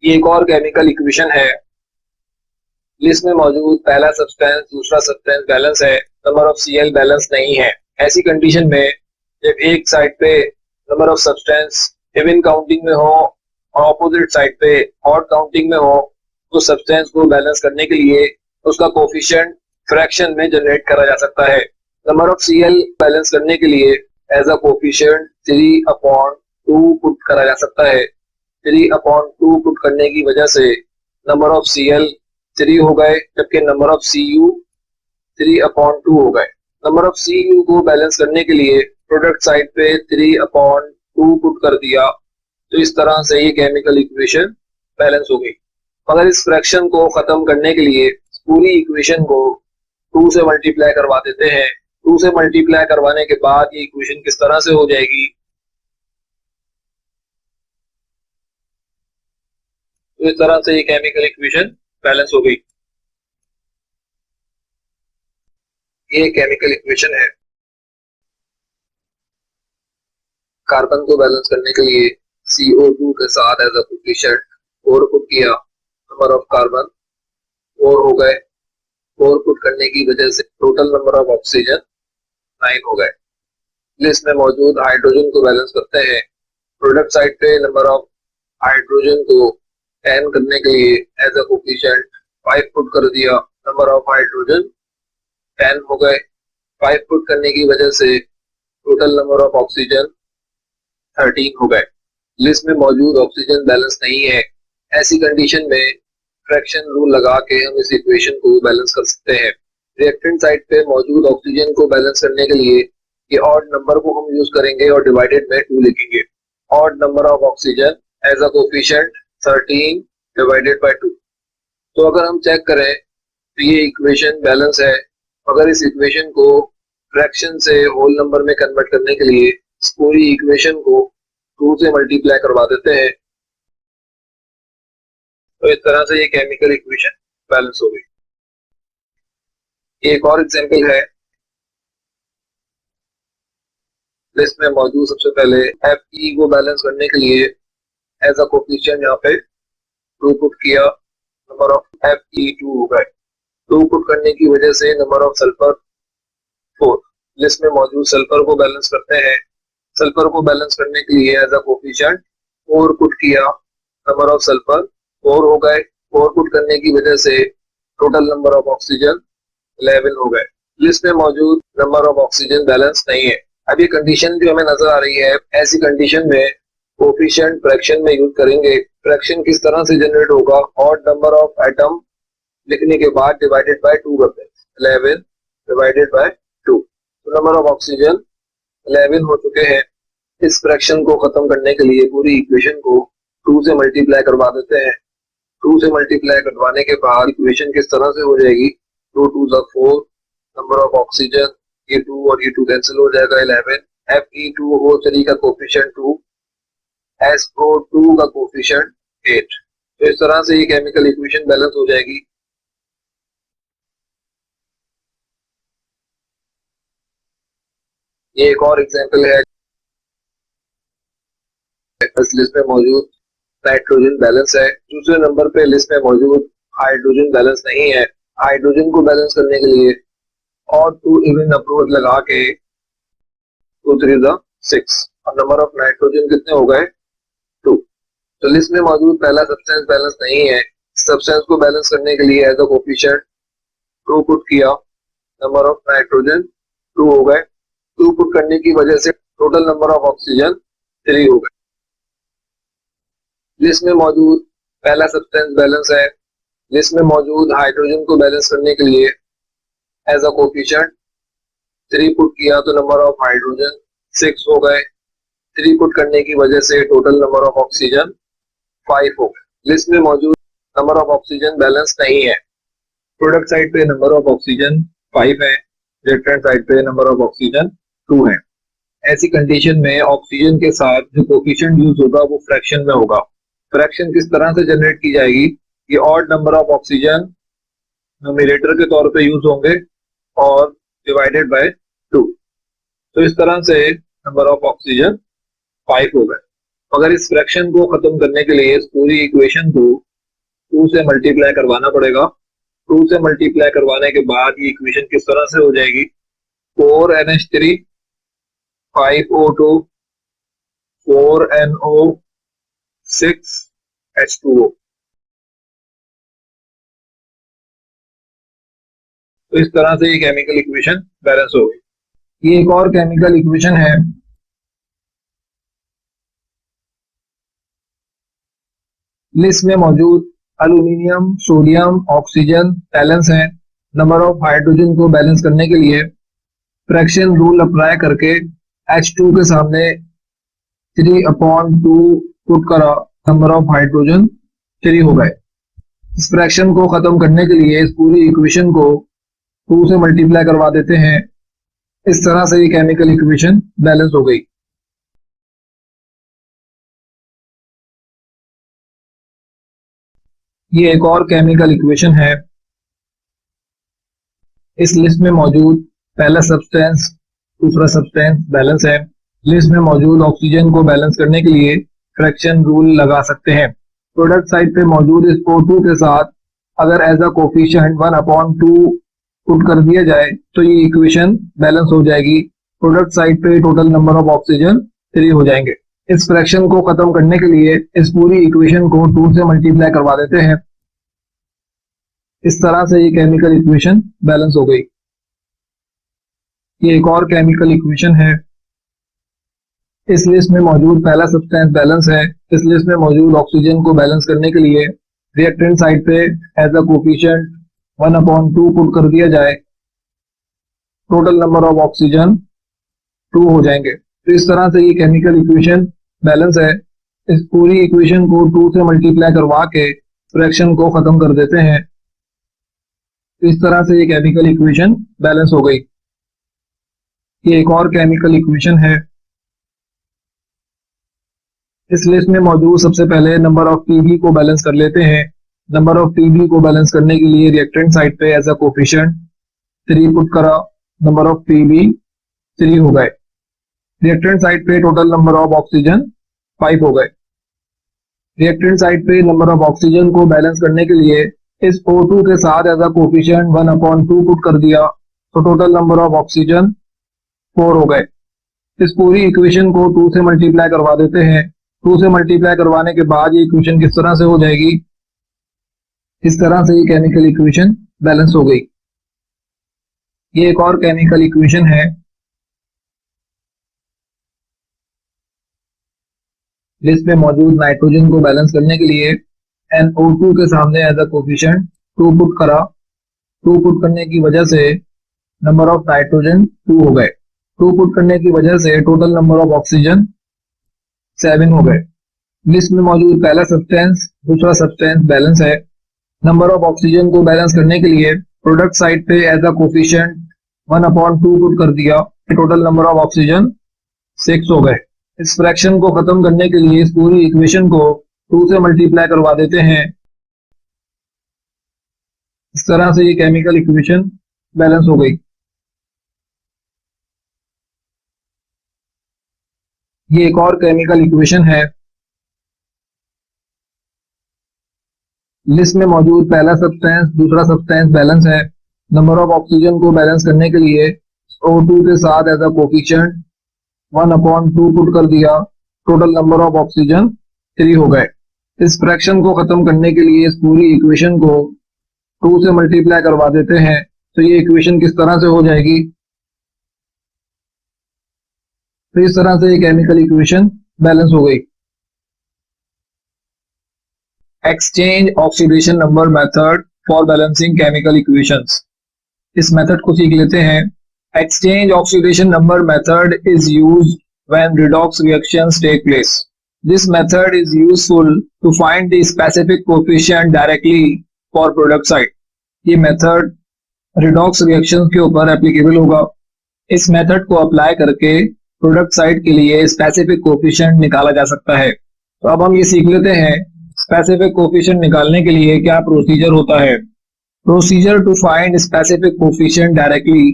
ये एक और केमिकल इक्वेशन है, लिस्ट में मौजूद पहला सब्सटेंस दूसरा सब्सटेंस बैलेंस है, नंबर ऑफ Cl बैलेंस नहीं है। ऐसी कंडीशन में जब एक साइड पे number of substance even counting में हो और ऑपोजिट साइड पे ऑड काउंटिंग में हो, तो सब्सटेंस को बैलेंस करने के लिए उसका कोफिशिएंट फ्रैक्शन में जनरेट करा जा सकता है। नंबर ऑफ Cl बैलेंस करने के लिए एज अ कोफिशिएंट 3/2 पुट करा जा सकता है। 3/2 पुट करने की वजह से नंबर ऑफ Cl 3 हो गए, जबकि नंबर ऑफ Cu 3/2 हो गए। नंबर ऑफ Cu को बैलेंस करने के लिए प्रोडक्ट साइड पे 3/2 पुट कर दिया, तो इस तरह से ये केमिकल इक्वेशन बैलेंस हो गई। अगर इस फ्रैक्शन को खत्म करने के लिए पूरी इक्वेशन को 2 से मल्टीप्लाई करवा देते हैं, 2 से मल्टीप्लाई करवाने के बाद ये इक्वेशन किस तरह से हो जाएगी? तो इस तरह से ये केमिकल इक्वेशन बैलेंस हो गई। ये केमिकल इक्वेशन है, कार्बन को बैलेंस करने के लिए CO2 के साथ एज अ कोफिशिएंट 4 पुट किया, नंबर ऑफ कार्बन 4 हो गए। 4 पुट करने की वजह से टोटल नंबर ऑफ ऑक्सीजन 9 हो गए। लिस्ट में मौजूद हाइड्रोजन को बैलेंस करते हैं, प्रोडक्ट साइड पे नंबर ऑफ हाइड्रोजन को 10 करने के लिए एज अ कोफिशिएंट 5 पुट कर दिया, नंबर ऑफ हाइड्रोजन 10 हो गए। 5 पुट करने की वजह से टोटल नंबर ऑफ ऑक्सीजन 13 हो गए। लिस्ट में मौजूद ऑक्सीजन बैलेंस नहीं है। ऐसी कंडीशन में फ्रैक्शन रूल लगा के हम इस इक्वेशन को बैलेंस कर सकते हैं। रिएक्टेंट साइड पे मौजूद ऑक्सीजन को बैलेंस करने के लिए ये ऑड नंबर को हम यूज करेंगे और डिवाइडेड में 2 लिखेंगे। Odd number of oxygen as a coefficient 13 divided by 2। तो अगर हम चेक करें तो ये इक्वेशन बैलेंस है। अगर इस इक्वेशन को फ्रैक्शन से होल नंबर में कन्वर्ट करने के लिए इस पूरी इक्वेशन को 2 से मल्टीप्लाई करवा देते हैं, तो इस तरह से ये केमिकल इक्वेशन बैलेंस हो गई। एक और एग्जांपल है, लिस्ट में मौजूद सबसे पहले Fe को बैलेंस करने के लिए एज अ कोफिशिएंट यहाँ पे 2 पुट किया, नंबर ऑफ Fe2 हो गए। 2 पुट करने की वजह से नंबर ऑफ सल्फर 4, लिस्ट में मौजूद सल्फर को बैलेंस करते हैं। सल्फर को बैलेंस करने के लिए एज अ कोफिशिएंट 4 पुट किया, नंबर ऑफ सल्फर 4 हो गए। 4 पुट करने की वजह से टोटल नंबर ऑफ ऑक्सीजन 11 हो गए। लिस्ट में मौजूद नंबर ऑफ ऑक्सीजन बैलेंस नहीं है। अब ये कंडीशन जो हमें नजर आ रही है, ऐसी कंडीशन में कोफिशिएंट फ्रैक्शन में यूज करेंगे। फ्रैक्शन किस तरह से जनरेट होगा, ऑड नंबर ऑफ एटम लिखने के बाद डिवाइडेड बाय 2 करते हैं, 11 डिवाइडेड बाय 2, तो नंबर ऑफ ऑक्सीजन 11 हो चुके हैं। इस फ्रैक्शन को खत्म करने के लिए पूरी इक्वेशन को 2 से मल्टीप्लाई करवा देते हैं। 2 से मल्टीप्लाई करवाने के बाद इक्वेशन किस तरह से हो जाएगी, 2 2 4, नंबर ऑफ ऑक्सीजन, ये 2 और ये 2 कैंसिल हो जाएगा, 11। Fe2O3 का कोफिशिएंट 2, SO2 का कोफिशिएंट 8। तो इस तरह से ये केमिकल इक्वेशन बैलेंस हो जाएगी। ये एक और एग्जांपल है, इस लिस्ट में मौजूद नाइट्रोजन बैलेंस है। दूसरे नंबर पे लिस्ट में मौजूद हाइड्रोजन बैलेंस नहीं है। हाइड्रोजन को बैलेंस करने के लिए और 2 इवन अप्रोच लगा के 2 3 6 और नंबर ऑफ नाइट्रोजन कितने हो गए, 2। तो लिस्ट में मौजूद पहला सब्सटेंस बैलेंस नहीं है। सब्सटेंस को बैलेंस करने के लिए एज अ कोफिशिएंट 2 पुट किया, नंबर ऑफ नाइट्रोजन 2 हो गए। 2 पुट करने की वजह से टोटल नंबर ऑफ ऑक्सीजन 3 हो गए। लिस्ट में मौजूद पहला सब्सटेंस बैलेंस है। लिस्ट में मौजूद हाइड्रोजन को बैलेंस करने के लिए एज अ कोफिशिएंट 3 पुट किया, तो नंबर ऑफ हाइड्रोजन 6 हो गए। 3 पुट करने की वजह से टोटल नंबर ऑफ ऑक्सीजन 5 हो गए। लिस्ट में मौजूद नंबर ऑफ ऑक्सीजन बैलेंस नहीं है। प्रोडक्ट साइड पे नंबर ऑफ ऑक्सीजन 5 है, रिएक्टेंट साइड पे नंबर ऑफ ऑक्सीजन 2 है। ऐसी कंडीशन में ऑक्सीजन के साथ जो कोफिशिएंट यूज होगा वो फ्रैक्शन में होगा। फ्रैक्शन किस तरह से जनरेट की जाएगी, ये odd number of oxygen numerator के तौर पे यूज होंगे और डिवाइडेड बाय 2, तो इस तरह से नंबर ऑफ ऑक्सीजन 5 हो गए। अगर इस फ्रैक्शन को खत्म करने के लिए इस पूरी इक्वेशन को 2 से मल्टीप्लाई करवाना पड़ेगा। 2 से मल्टीप्लाई करवाने के बाद ये इक्वेशन किस तरह से हो जाएगी, 4NH3 5O2 4NO 6H2O। तो इस तरह से ये केमिकल इक्वेशन बैलेंस हो गई। ये एक और केमिकल इक्वेशन है, लिस्ट में मौजूद एल्यूमिनियम, सोडियम, ऑक्सीजन बैलेंस है। नंबर ऑफ हाइड्रोजन को बैलेंस करने के लिए फ्रैक्शन रूल अप्लाई करके H2 के सामने 3/2 पुट करा, नंबर ऑफ हाइड्रोजन 3 हो गए। इस फ्रैक्शन को खत्म करने के लिए इस पूरी इक्वेशन को 2 से मल्टीप्लाई करवा देते हैं। इस तरह से ये केमिकल इक्वेशन बैलेंस हो गई। ये एक और केमिकल इक्वेशन है, इस लिस्ट में मौजूद पहला सब्सटेंस, दूसरा सब्सटेंस बैलेंस है। लिस्ट में मौजूद ऑक्सीजन को बैलेंस करने के लिए फ्रैक्शन रूल लगा सकते हैं। प्रोडक्ट साइड पे मौजूद इस O2 के साथ अगर एज अ कोफिशिएंट 1/2 पुट कर दिया जाए तो ये इक्वेशन बैलेंस हो जाएगी। प्रोडक्ट साइड पे टोटल नंबर ऑफ ऑक्सीजन 3 हो जाएंगे। इस फ्रैक्शन को खत्म करने के लिए इस पूरी इक्वेशन को 2 से मल्टीप्लाई करवा देते हैं। इस तरह से ये केमिकल इक्वेशन बैलेंस हो गई। ये एक और केमिकल इक्वेशन है, इस लिस्ट में मौजूद पहला सब्सटेंस बैलेंस है। इस लिस्ट में मौजूद ऑक्सीजन को बैलेंस करने के लिए रिएक्टेंट साइड पे एज अ कोफिशिएंट 1/2 पुट कर दिया जाए, टोटल नंबर ऑफ ऑक्सीजन 2 हो जाएंगे। तो इस तरह से ये केमिकल इक्वेशन बैलेंस है। इस पूरी इक्वेशन को 2 से मल्टीप्लाई करवा के फ्रैक्शन को खत्म कर देते हैं। इस तरह से ये केमिकल इक्वेशन बैलेंस हो गई। ये एक और केमिकल इक्वेशन है, इस लिस्ट में मौजूद सबसे पहले नंबर ऑफ Pb को बैलेंस कर लेते हैं। नंबर ऑफ Pb को बैलेंस करने के लिए रिएक्टेंट साइड पे एज अ कोफिशिएंट 3 पुट करा, नंबर ऑफ पी भी 3 हो गए। रिएक्टेंट साइड पे टोटल नंबर ऑफ ऑक्सीजन 5 हो गए। रिएक्टेंट साइड पे नंबर ऑफ ऑक्सीजन को बैलेंस करने के लिए इस O2 के साथ एज अ कोफिशिएंट 1/2 पुट कर दिया, तो टोटल नंबर ऑफ ऑक्सीजन 4 हो गए। इस पूरी इक्वेशन को 2 से मल्टीप्लाई करवा देते हैं। 2 से मल्टीप्लाई करवाने के बाद ये इक्वेशन किस तरह से हो जाएगी, इस तरह से ये केमिकल इक्वेशन बैलेंस हो गई। ये एक और केमिकल इक्वेशन है। लिस्ट में मौजूद नाइट्रोजन को बैलेंस करने के लिए NO2 के सामने एज अ कोफिशिएंट 2 पुट करा। 2 पुट करने की वजह से नंबर ऑफ नाइट्रोजन 2 हो गए। 2 पुट करने की वजह से टोटल नंबर ऑफ ऑक्सीजन 7 हो गए। लिस्ट में मौजूद पहला सब्सटेंस दूसरा सब्सटेंस बैलेंस है। नंबर ऑफ ऑक्सीजन को बैलेंस करने के लिए प्रोडक्ट साइड पे एज अ कोफिशिएंट 1/2 पुट कर दिया, टोटल नंबर ऑफ ऑक्सीजन 6 हो गए। इस फ्रैक्शन को खत्म करने के लिए इस पूरी इक्वेशन को 2 से मल्टीप्लाई करवा देते हैं। इस तरह से ये केमिकल इक्वेशन बैलेंस हो गई। ये एक और केमिकल इक्वेशन है। लिस्ट में मौजूद पहला सब्सटेंस दूसरा सब्सटेंस बैलेंस है। नंबर ऑफ ऑक्सीजन को बैलेंस करने के लिए O2 के साथ एज अ कोफिशिएंट 1/2 पुट कर दिया, टोटल नंबर ऑफ ऑक्सीजन 3 हो गए। इस फ्रैक्शन को खत्म करने के लिए इस पूरी इक्वेशन को 2 से मल्टीप्लाई करवा देते हैं, तो ये इक्वेशन किस तरह से हो जाएगी, तो इस तरह से ये केमिकल इक्वेशन बैलेंस हो गई। Exchange oxidation number method for balancing chemical equations. इस मेथड को सीख लेते हैं। Exchange oxidation number method is used when redox reactions take place. This method is useful to find the specific coefficient directly for product side. ये method redox reaction के ऊपर applicable होगा। इस मेथड को अप्लाई करके प्रोडक्ट साइड के लिए specific coefficient निकाला जा सकता है। तो अब हम ये सीख लेते हैं स्पेसिफिक कोफिशिएंट निकालने के लिए क्या प्रोसीजर होता है। Procedure to find specific coefficient directly,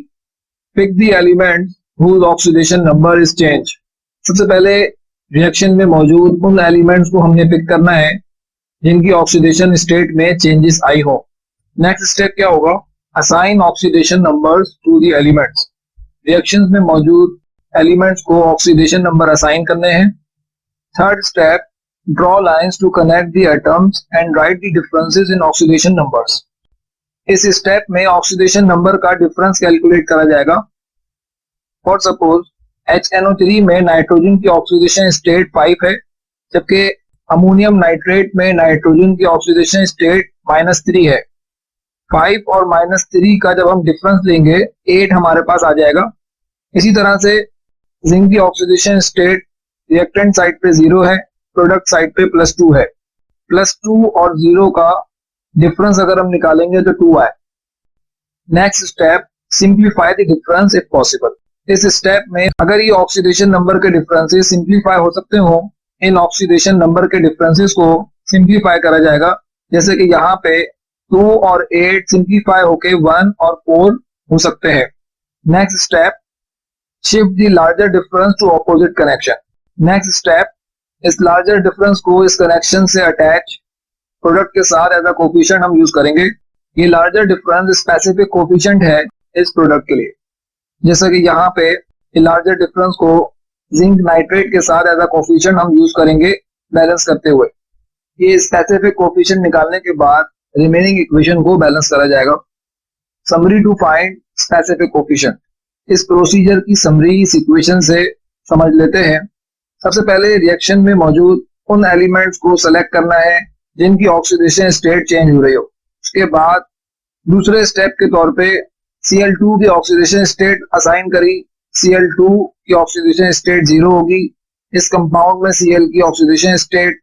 pick the element whose oxidation number is change. सबसे पहले रिएक्शन में मौजूद उन एलिमेंट्स को हमने पिक करना है जिनकी ऑक्सीडेशन स्टेट में चेंजेस आई हो। नेक्स्ट स्टेप क्या होगा, assign oxidation numbers to the elements. Reactions में मौजूद एलिमेंट्स को ऑक्सीडेशन नंबर असाइन करने हैं। Third step, draw lines to connect the atoms and write the differences in oxidation numbers. इस स्टेप में ऑक्सीडेशन नंबर का डिफरेंस कैलकुलेट करा जाएगा। फॉर सपोज HNO3 में नाइट्रोजन की ऑक्सीडेशन स्टेट 5 है, जबकि अमोनियम नाइट्रेट में नाइट्रोजन की ऑक्सीडेशन स्टेट -3 है। 5 और -3 का जब हम डिफरेंस लेंगे 8 हमारे पास आ जाएगा। इसी तरह से जिंक की ऑक्सीडेशन स्टेट रिएक्टेंट साइड पे 0 है, प्रोडक्ट साइड पे +2 है। +2 और 0 का डिफरेंस अगर हम निकालेंगे तो 2 आए। Next step, simplify the difference if possible. इस स्टेप में अगर ये ऑक्सीडेशन नंबर के डिफरेंसेस सिंप्लीफाई हो सकते हो, इन ऑक्सीडेशन नंबर के डिफरेंसेस को सिंप्लीफाई करा जाएगा। जैसे कि यहाँ पे 2 और 8 सिंप्लीफाई होके 1 और 4 हो सकते हैं। Next step, shift the larger difference to opposite connection. Next step, इस लार्जर डिफरेंस को इस कनेक्शन से अटैच प्रोडक्ट के साथ एज अ कोफिशिएंट हम यूज करेंगे। ये लार्जर डिफरेंस स्पेसिफिक कोफिशिएंट है इस प्रोडक्ट के लिए। जैसे कि यहाँ पे लार्जर डिफरेंस को जिंक नाइट्रेट के साथ एज अ कोफिशिएंट हम यूज करेंगे बैलेंस करते हुए। ये स्पेसिफिक कोफिशिएंट निकालने के बाद रिमेनिंग इक्वेशन को बैलेंस करा जाएगा। Summary to find specific coefficient. इस प्रोसीजर की समरी इस इक्वेशन से समझ लेते हैं। सबसे पहले रिएक्शन में मौजूद उन एलिमेंट्स को सेलेक्ट करना है जिनकी ऑक्सीडेशन स्टेट चेंज हो रही हो। उसके बाद दूसरे स्टेप के तौर पे Cl2 की ऑक्सीडेशन स्टेट असाइन करी। Cl2 की ऑक्सीडेशन स्टेट 0 होगी। इस कंपाउंड में Cl की ऑक्सीडेशन स्टेट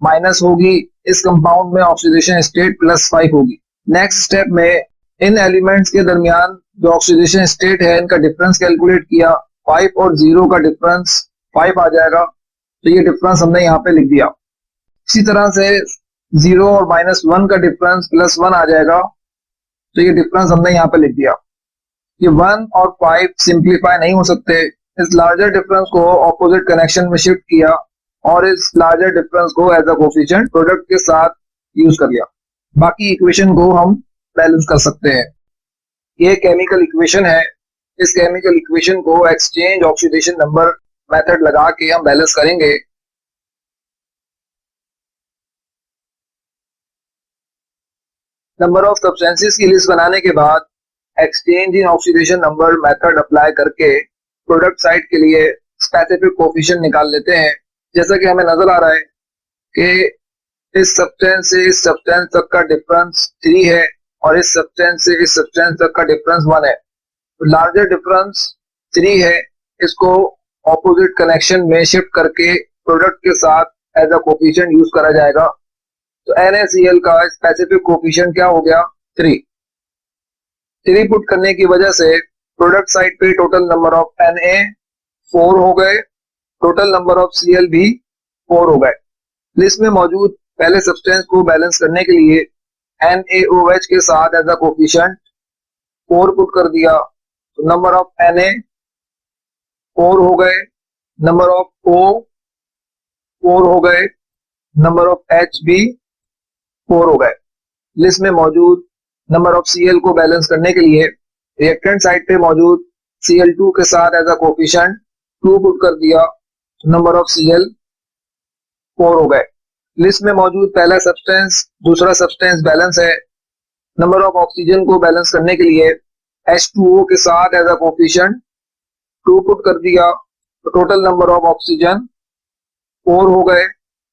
माइनस होगी। इस कंपाउंड में ऑक्सीडेशन स्टेट +5 होगी। नेक्स्ट स्टेप में इन एलिमेंट्स के दरमियान जो ऑक्सीडेशन स्टेट है इनका डिफरेंस कैलकुलेट किया। 5 और 0 का डिफरेंस 5 आ जाएगा, तो ये डिफरेंस हमने यहाँ पे लिख दिया। इसी तरह से 0 और -1 का डिफरेंस +1 आ जाएगा, तो ये डिफरेंस हमने यहाँ पे लिख दिया। ये 1 और 5 सिंप्लीफाई नहीं हो सकते। इस लार्जर डिफरेंस को ऑपोजिट कनेक्शन में शिफ्ट किया और इस लार्जर डिफरेंस को एज अ कोफिशिएंट प्रोडक्ट के साथ यूज कर लिया। बाकी इक्वेशन को हम बैलेंस कर सकते हैं। ये केमिकल इक्वेशन है। इस केमिकल इक्वेशन को एक्सचेंज ऑक्सीडेशन नंबर मेथड लगा के हम बैलेंस करेंगे। नंबर ऑफ सब्सटेंसेस की लिस्ट बनाने के बाद exchange in oxidation number method apply करके प्रोडक्ट साइड के लिए स्पेसिफिक कोफिशिएंट निकाल लेते हैं। जैसा कि हमें नजर आ रहा है कि इस सब्सटेंस से इस सब्सटेंस तक का डिफरेंस 3 है और इस सब्सटेंस से इस सब्सटेंस तक का डिफरेंस 1 है। तो लार्जर डिफरेंस 3 है, इसको ऑपोजिट कनेक्शन में शिफ्ट करके प्रोडक्ट के साथ एज अ कोफिशिएंट यूज करा जाएगा। तो NaCl का स्पेसिफिक कोफिशिएंट क्या हो गया? 3 पुट करने की वजह से प्रोडक्ट साइड पे टोटल नंबर ऑफ Na 4 हो गए, टोटल नंबर ऑफ Cl भी 4 हो गए। लिस्ट में मौजूद पहले सब्सटेंस को बैलेंस करने के लिए NaOH के साथ एज अ कोफिशिएंट 4 पुट कर दिया। तो नंबर ऑफ Na 4 हो गए, नंबर ऑफ O 4 हो गए, नंबर ऑफ H भी 4 हो गए। लिस्ट में मौजूद नंबर ऑफ Cl को बैलेंस करने के लिए रिएक्टेंट साइड पे मौजूद Cl2 के साथ एज अ कोफिशिएंट 2 पुट कर दिया। नंबर ऑफ Cl 4 हो गए। लिस्ट में मौजूद पहला सब्सटेंस दूसरा सब्सटेंस बैलेंस है। नंबर ऑफ ऑक्सीजन को बैलेंस करने के लिए H2O के साथ एज अ कोफिशिएंट 2 पुट कर दिया। तो टोटल नंबर ऑफ ऑक्सीजन 4 हो गए।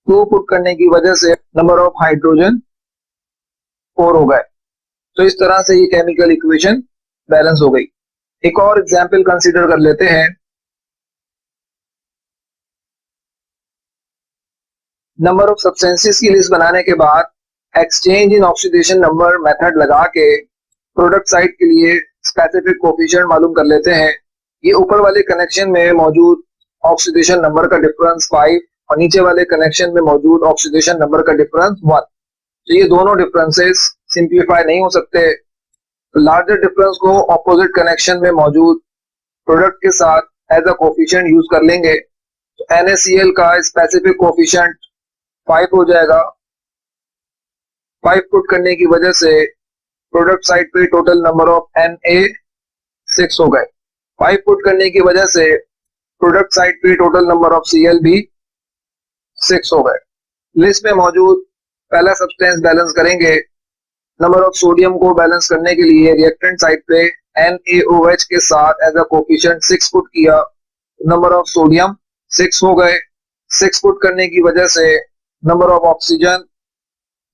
2 पुट करने की वजह से नंबर ऑफ हाइड्रोजन 4 हो गए। तो इस तरह से ये केमिकल इक्वेशन बैलेंस हो गई। एक और एग्जाम्पल कंसीडर कर लेते हैं। नंबर ऑफ सब्सटेंसेस की लिस्ट बनाने के बाद exchange in oxidation number method लगा के प्रोडक्ट साइड के लिए स्पेसिफिक कोफिशिएंट मालूम कर लेते हैं। ये ऊपर वाले कनेक्शन में मौजूद ऑक्सीडेशन नंबर का डिफरेंस 5 और नीचे वाले कनेक्शन में मौजूद ऑक्सीडेशन नंबर का डिफरेंस 1। तो ये दोनों डिफरेंसेस सिंप्लीफाई नहीं हो सकते। तो लार्जर डिफरेंस को ऑपोजिट कनेक्शन में मौजूद प्रोडक्ट के साथ एज अ कोफिशिएंट यूज कर लेंगे। तो NaCl का स्पेसिफिक कोफिशिएंट 5 हो जाएगा। 5 पुट करने की वजह से प्रोडक्ट साइड पे टोटल नंबर ऑफ Na 6 हो गए। 5 पुट करने की वजह से प्रोडक्ट साइड पे टोटल नंबर ऑफ Cl भी 6 हो गए। लिस्ट में मौजूद पहला सब्सटेंस बैलेंस करेंगे। नंबर ऑफ सोडियम को बैलेंस करने के लिए रिएक्टेंट साइड पे NaOH के साथ एज अ कोफिशिएंट 6 पुट किया। नंबर ऑफ सोडियम 6 हो गए। 6 पुट करने की वजह से number of oxygen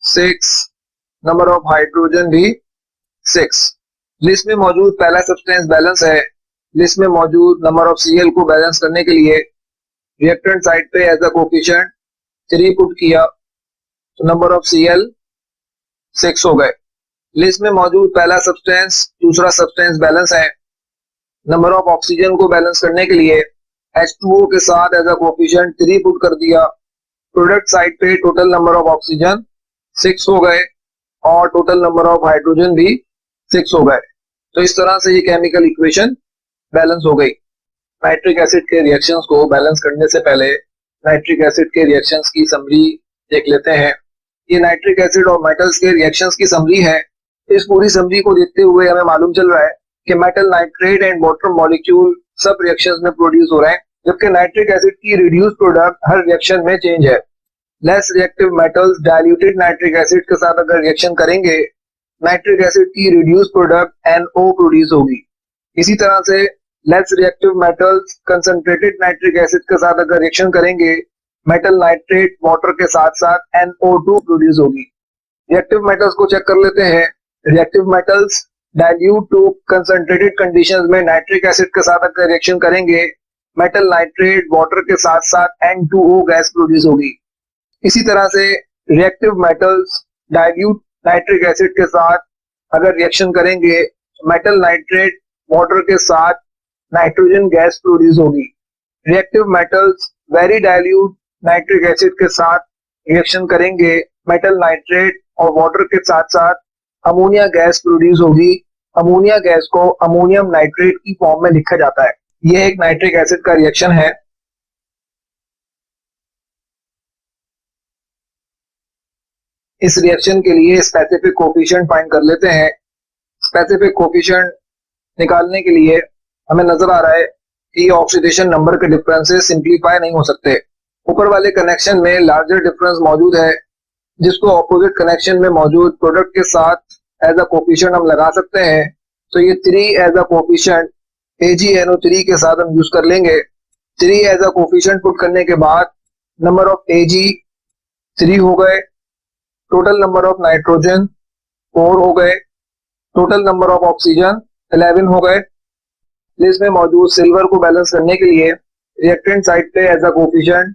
6, number of hydrogen भी 6। लिस्ट में मौजूद पहला सब्सटेंस बैलेंस है। लिस्ट में मौजूद नंबर ऑफ Cl को बैलेंस करने के लिए रिएक्टेंट साइड पे एज अ कोफिशिएंट 3 पुट किया। तो नंबर ऑफ Cl 6 हो गए। लिस्ट में मौजूद पहला सब्सटेंस दूसरा सब्सटेंस बैलेंस है। नंबर ऑफ ऑक्सीजन को बैलेंस करने के लिए H2O के साथ एज अ कोफिशिएंट 3 पुट कर दिया। प्रोडक्ट साइड पे टोटल नंबर ऑफ ऑक्सीजन 6 हो गए और टोटल नंबर ऑफ हाइड्रोजन भी 6 हो गए। तो इस तरह से ये केमिकल इक्वेशन बैलेंस हो गई। नाइट्रिक एसिड के रिएक्शंस को बैलेंस करने से पहले नाइट्रिक एसिड के रिएक्शंस की समरी देख लेते हैं। ये नाइट्रिक एसिड और मेटल्स के रिएक्शंस की समरी है। इस पूरी समरी को देखते हुए हमें मालूम चल रहा है कि metal nitrate and water molecule सब रिएक्शंस में प्रोड्यूस हो रहे हैं, जबकि नाइट्रिक एसिड की रिड्यूस प्रोडक्ट हर रिएक्शन में चेंज है। Less reactive metals diluted nitric acid के साथ अगर रिएक्शन करेंगे, नाइट्रिक एसिड की रिड्यूस प्रोडक्ट NO प्रोड्यूस होगी। इसी तरह से less reactive metals concentrated nitric acid के साथ अगर रिएक्शन करेंगे, मेटल नाइट्रेट वाटर के साथ साथ NO2 प्रोड्यूस होगी। रिएक्टिव मेटल्स को चेक कर लेते हैं। Reactive metals dilute to concentrated conditions में नाइट्रिक एसिड के साथ अगर रिएक्शन करेंगे, मेटल नाइट्रेट वाटर के साथ साथ N2O गैस प्रोड्यूस होगी। इसी तरह से reactive metals dilute nitric acid के साथ अगर रिएक्शन करेंगे, मेटल नाइट्रेट वाटर के साथ नाइट्रोजन गैस प्रोड्यूस होगी। Reactive metals very dilute nitric acid के साथ रिएक्शन करेंगे, मेटल नाइट्रेट और वाटर के साथ साथ अमोनिया गैस प्रोड्यूस होगी अमोनिया गैस को अमोनियम नाइट्रेट की फॉर्म में लिखा जाता है। यह एक नाइट्रिक एसिड का रिएक्शन है। इस रिएक्शन के लिए स्पेसिफिक कोफिशिएंट फाइंड कर लेते हैं। स्पेसिफिक कोफिशिएंट निकालने के लिए हमें नजर आ रहा है कि ये ऑक्सीडेशन नंबर के डिफरेंसेस सिंप्लीफाई नहीं हो सकते। ऊपर वाले कनेक्शन में लार्जर डिफरेंस मौजूद है, जिसको ऑपोजिट कनेक्शन में मौजूद प्रोडक्ट के साथ एज अ कोफिशिएंट हम लगा सकते हैं। तो ये 3 एज अ कोफिशिएंट AgNO3 के साथ हम यूज कर लेंगे। 3 एज अ कोफिशिएंट पुट करने के बाद नंबर ऑफ Ag 3 हो गए, टोटल नंबर ऑफ नाइट्रोजन 4 हो गए, टोटल नंबर ऑफ ऑक्सीजन 11 हो गए। लिस्ट में मौजूद सिल्वर को बैलेंस करने के लिए रिएक्टेंट साइड पे एज अ कोफिशिएंट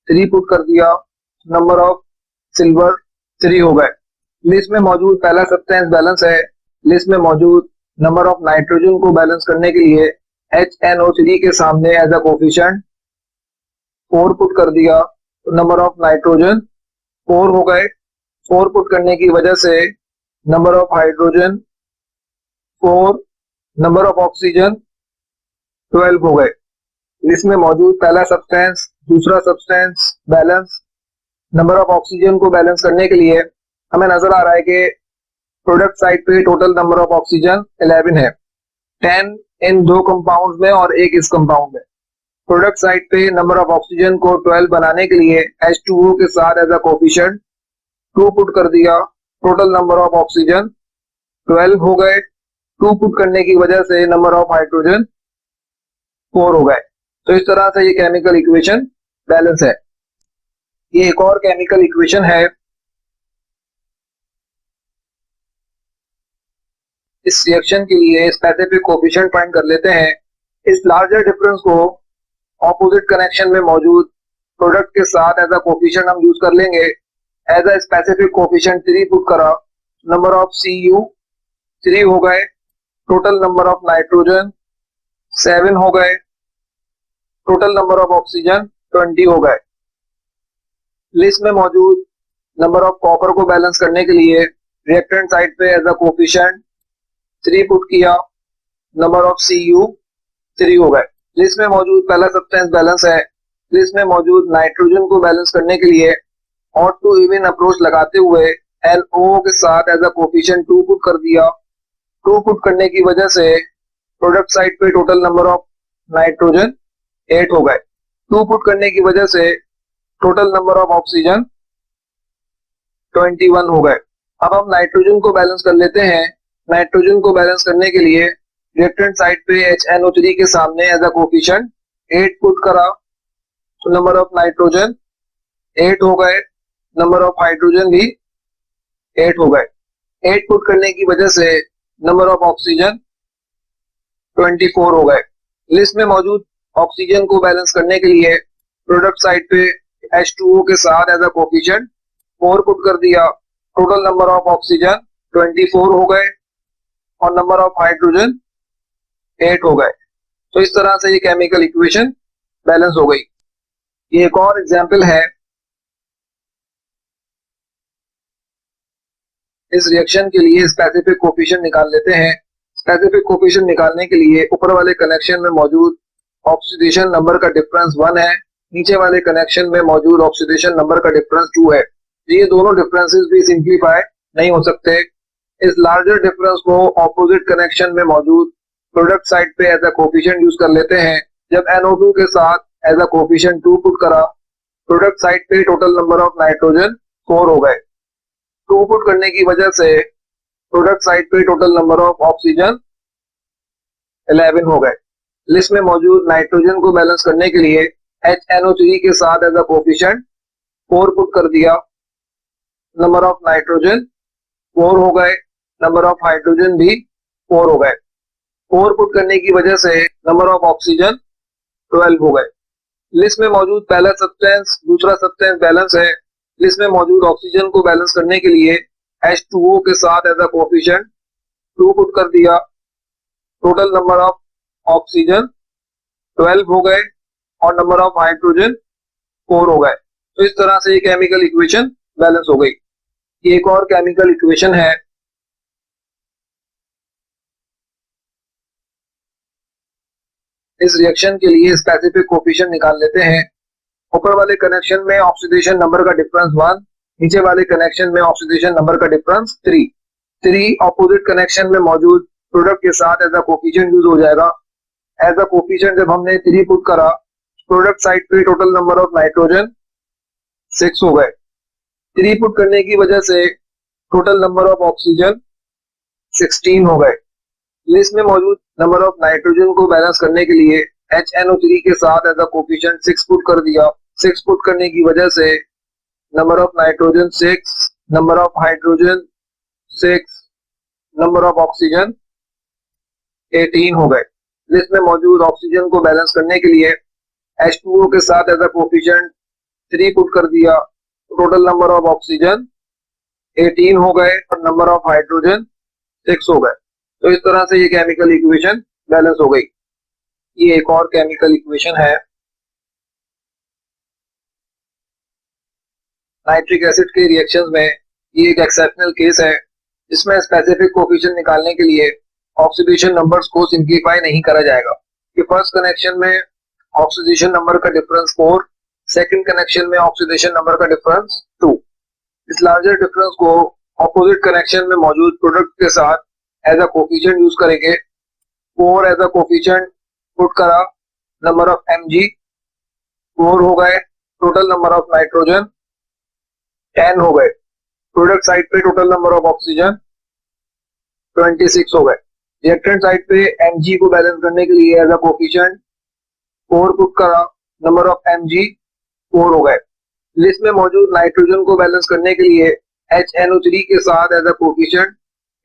3 पुट कर दिया, नंबर ऑफ सिल्वर 3 हो गए। लिस्ट में मौजूद पहला सब्सटेंस बैलेंस है। लिस्ट में मौजूद नंबर ऑफ नाइट्रोजन को बैलेंस करने के लिए HNO3 के सामने एज अ कोफिशिएंट 4 पुट कर दिया, तो नंबर ऑफ नाइट्रोजन 4 हो गए। 4 पुट करने की वजह से number of hydrogen 4, number of oxygen 12 हो गए। लिस्ट में मौजूद पहला सब्सटेंस, दूसरा substance balance. Number of oxygen को बैलेंस करने के लिए हमें नजर आ रहा है कि प्रोडक्ट साइड पे टोटल नंबर ऑफ ऑक्सीजन 11 है, 10 इन 2 कंपाउंड में और 1 इस कंपाउंड में। प्रोडक्ट साइड पे नंबर ऑफ ऑक्सीजन को 12 बनाने के लिए H2O के साथ एज अ कोफिशिएंट 2 पुट कर दिया, टोटल नंबर ऑफ ऑक्सीजन 12 हो गए। 2 पुट करने की वजह से नंबर ऑफ हाइड्रोजन 4 हो गए। तो इस तरह से ये केमिकल इक्वेशन बैलेंस है। ये एक और केमिकल इक्वेशन है। इस रिएक्शन के लिए स्पेसिफिक कोफिशिएंट फाइंड कर लेते हैं। इस लार्जर डिफरेंस को ऑपोजिट कनेक्शन में मौजूद प्रोडक्ट के साथ एज अ कोफिशिएंट हम यूज कर लेंगे। As a specific coefficient 3 put करा, नंबर ऑफ Cu 3 हो गए, टोटल नंबर ऑफ नाइट्रोजन 7 हो गए, टोटल नंबर ऑफ ऑक्सीजन 20 हो गए। लिस्ट में मौजूद नंबर ऑफ कॉपर को बैलेंस करने के लिए रिएक्टेंट साइड पे एज अ कोफिशिएंट 3 पुट किया, नंबर ऑफ Cu 3 हो गए। लिस्ट में मौजूद पहला सब्सटेंस बैलेंस है। लिस्ट में मौजूद नाइट्रोजन को बैलेंस करने के लिए ऑड टू इवन अप्रोच लगाते हुए NO के साथ एज अ कोफिशिएंट 2 पुट कर दिया। 2 पुट करने की वजह से प्रोडक्ट साइड पे टोटल नंबर ऑफ नाइट्रोजन 8 हो गए। 2 पुट करने की वजह से टोटल नंबर ऑफ ऑक्सीजन 21 हो गए। अब हम नाइट्रोजन को बैलेंस कर लेते हैं। नाइट्रोजन को बैलेंस करने के लिए रिएक्टेंट साइड पे HNO3 के सामने एज अ कोफिशिएंट 8 पुट करा, तो नंबर ऑफ नाइट्रोजन 8 हो गए, नंबर ऑफ हाइड्रोजन भी 8 हो गए। 8 पुट करने की वजह से नंबर ऑफ ऑक्सीजन 24 हो गए। लिस्ट में मौजूद ऑक्सीजन को बैलेंस करने के लिए प्रोडक्ट साइड पे H2O के साथ एज अ कोफिशिएंट 4 पुट कर दिया, टोटल नंबर ऑफ ऑक्सीजन 24 हो गए और नंबर ऑफ हाइड्रोजन 8 हो गए। तो इस तरह से ये केमिकल इक्वेशन बैलेंस हो गई। ये एक और एग्जांपल है। इस रिएक्शन के लिए स्पेसिफिक कोफिशिएंट निकाल लेते हैं। स्पेसिफिक कोफिशिएंट निकालने के लिए ऊपर वाले कनेक्शन में मौजूद ऑक्सीडेशन नंबर का डिफरेंस 1 है, नीचे वाले कनेक्शन में मौजूद ऑक्सीडेशन नंबर का डिफरेंस 2 है। ये दोनों डिफरेंसेस भी सिंप्लीफाई नहीं हो सकते। इस लार्जर डिफरेंस को ऑपोजिट कनेक्शन में मौजूद प्रोडक्ट साइड पे एज अ कोफिशिएंट यूज कर लेते हैं। जब NO2 के साथ एज अ कोफिशिएंट 2 पुट करा, प्रोडक्ट साइड पे टोटल नंबर ऑफ नाइट्रोजन 4 हो गए। 2 पुट करने की वजह से प्रोडक्ट साइड पे टोटल नंबर ऑफ ऑक्सीजन 11 हो गए। लिस्ट में मौजूद नाइट्रोजन को बैलेंस करने के लिए HNO3 के साथ एज अ कोफिशिएंट 4 पुट कर दिया, नंबर ऑफ नाइट्रोजन 4 हो गए, नंबर ऑफ हाइड्रोजन भी 4 हो गए। 4 पुट करने की वजह से नंबर ऑफ ऑक्सीजन 12 हो गए। लिस्ट में मौजूद पहला सब्सटेंस, दूसरा सब्सटेंस बैलेंस है। लिस्ट में मौजूद ऑक्सीजन को बैलेंस करने के लिए H2O के साथ एज अ कोफिशिएंट 2 पुट कर दिया, टोटल नंबर ऑफ ऑक्सीजन 12 हो गए और नंबर ऑफ हाइड्रोजन 4 हो गए। तो इस तरह से ये केमिकल इक्वेशन बैलेंस हो गई। ये एक और केमिकल इक्वेशन है। इस रिएक्शन के लिए स्पेसिफिक कोफिशिएंट निकाल लेते हैं। ऊपर वाले कनेक्शन में ऑक्सीडेशन नंबर का डिफरेंस 1, नीचे वाले कनेक्शन में ऑक्सीडेशन नंबर का डिफरेंस 3। 3 ऑपोजिट कनेक्शन में मौजूद प्रोडक्ट के साथ एज अ कोफिशिएंट यूज हो जाएगा। एज अ कोफिशिएंट जब हमने 3 पुट करा, प्रोडक्ट साइड पे टोटल नंबर ऑफ नाइट्रोजन 6 हो गए। 3 पुट करने की वजह से टोटल नंबर ऑफ ऑक्सीजन 16 हो गए। लिस्ट में मौजूद नंबर ऑफ नाइट्रोजन को बैलेंस करने के लिए HNO3 के साथ एज अ कोफिशिएंट 6 पुट कर दिया। 6 पुट करने की वजह से number of nitrogen 6, number of hydrogen 6, number of oxygen 18 हो गए। लिस्ट में मौजूद ऑक्सीजन को बैलेंस करने के लिए H2O के साथ एज अ कोफिशिएंट 3 पुट कर दिया। टोटल नंबर ऑफ ऑक्सीजन 18 हो गए और नंबर ऑफ हाइड्रोजन 6 हो गए। तो इस तरह से ये केमिकल इक्वेशन बैलेंस हो गई। ये एक और केमिकल इक्वेशन है। नाइट्रिक एसिड के रिएक्शंस में ये एक एक्सेप्शनल केस है। इसमें स्पेसिफिक कोफिशिएंट निकालने के लिए ऑक्सीडेशन नंबर्स को सिंप्लीफाई नहीं करा जाएगा। कि फर्स्ट कनेक्शन में ऑक्सीडेशन नंबर का डिफरेंस 4, सेकंड कनेक्शन में ऑक्सीडेशन नंबर का डिफरेंस 2। इस लार्जर डिफरेंस को ऑपोजिट कनेक्शन में मौजूद प्रोडक्ट के साथ एज अ कोफिशिएंट यूज करेंगे। 4 एज अ कोफिशिएंट पुट करा, नंबर ऑफ Mg 4 हो गए। टोटल नंबर ऑफ नाइट्रोजन 10 हो गए। प्रोडक्ट साइड पे टोटल नंबर ऑफ ऑक्सीजन 26 हो गए। रिएक्टेंट साइड पे Mg को बैलेंस करने के लिए एज अ कोफिशिएंट 4 पुट करा, नंबर ऑफ Mg 4 हो गए। लिस्ट में मौजूद नाइट्रोजन को बैलेंस करने के लिए HNO3 के साथ एज अ कोफिशिएंट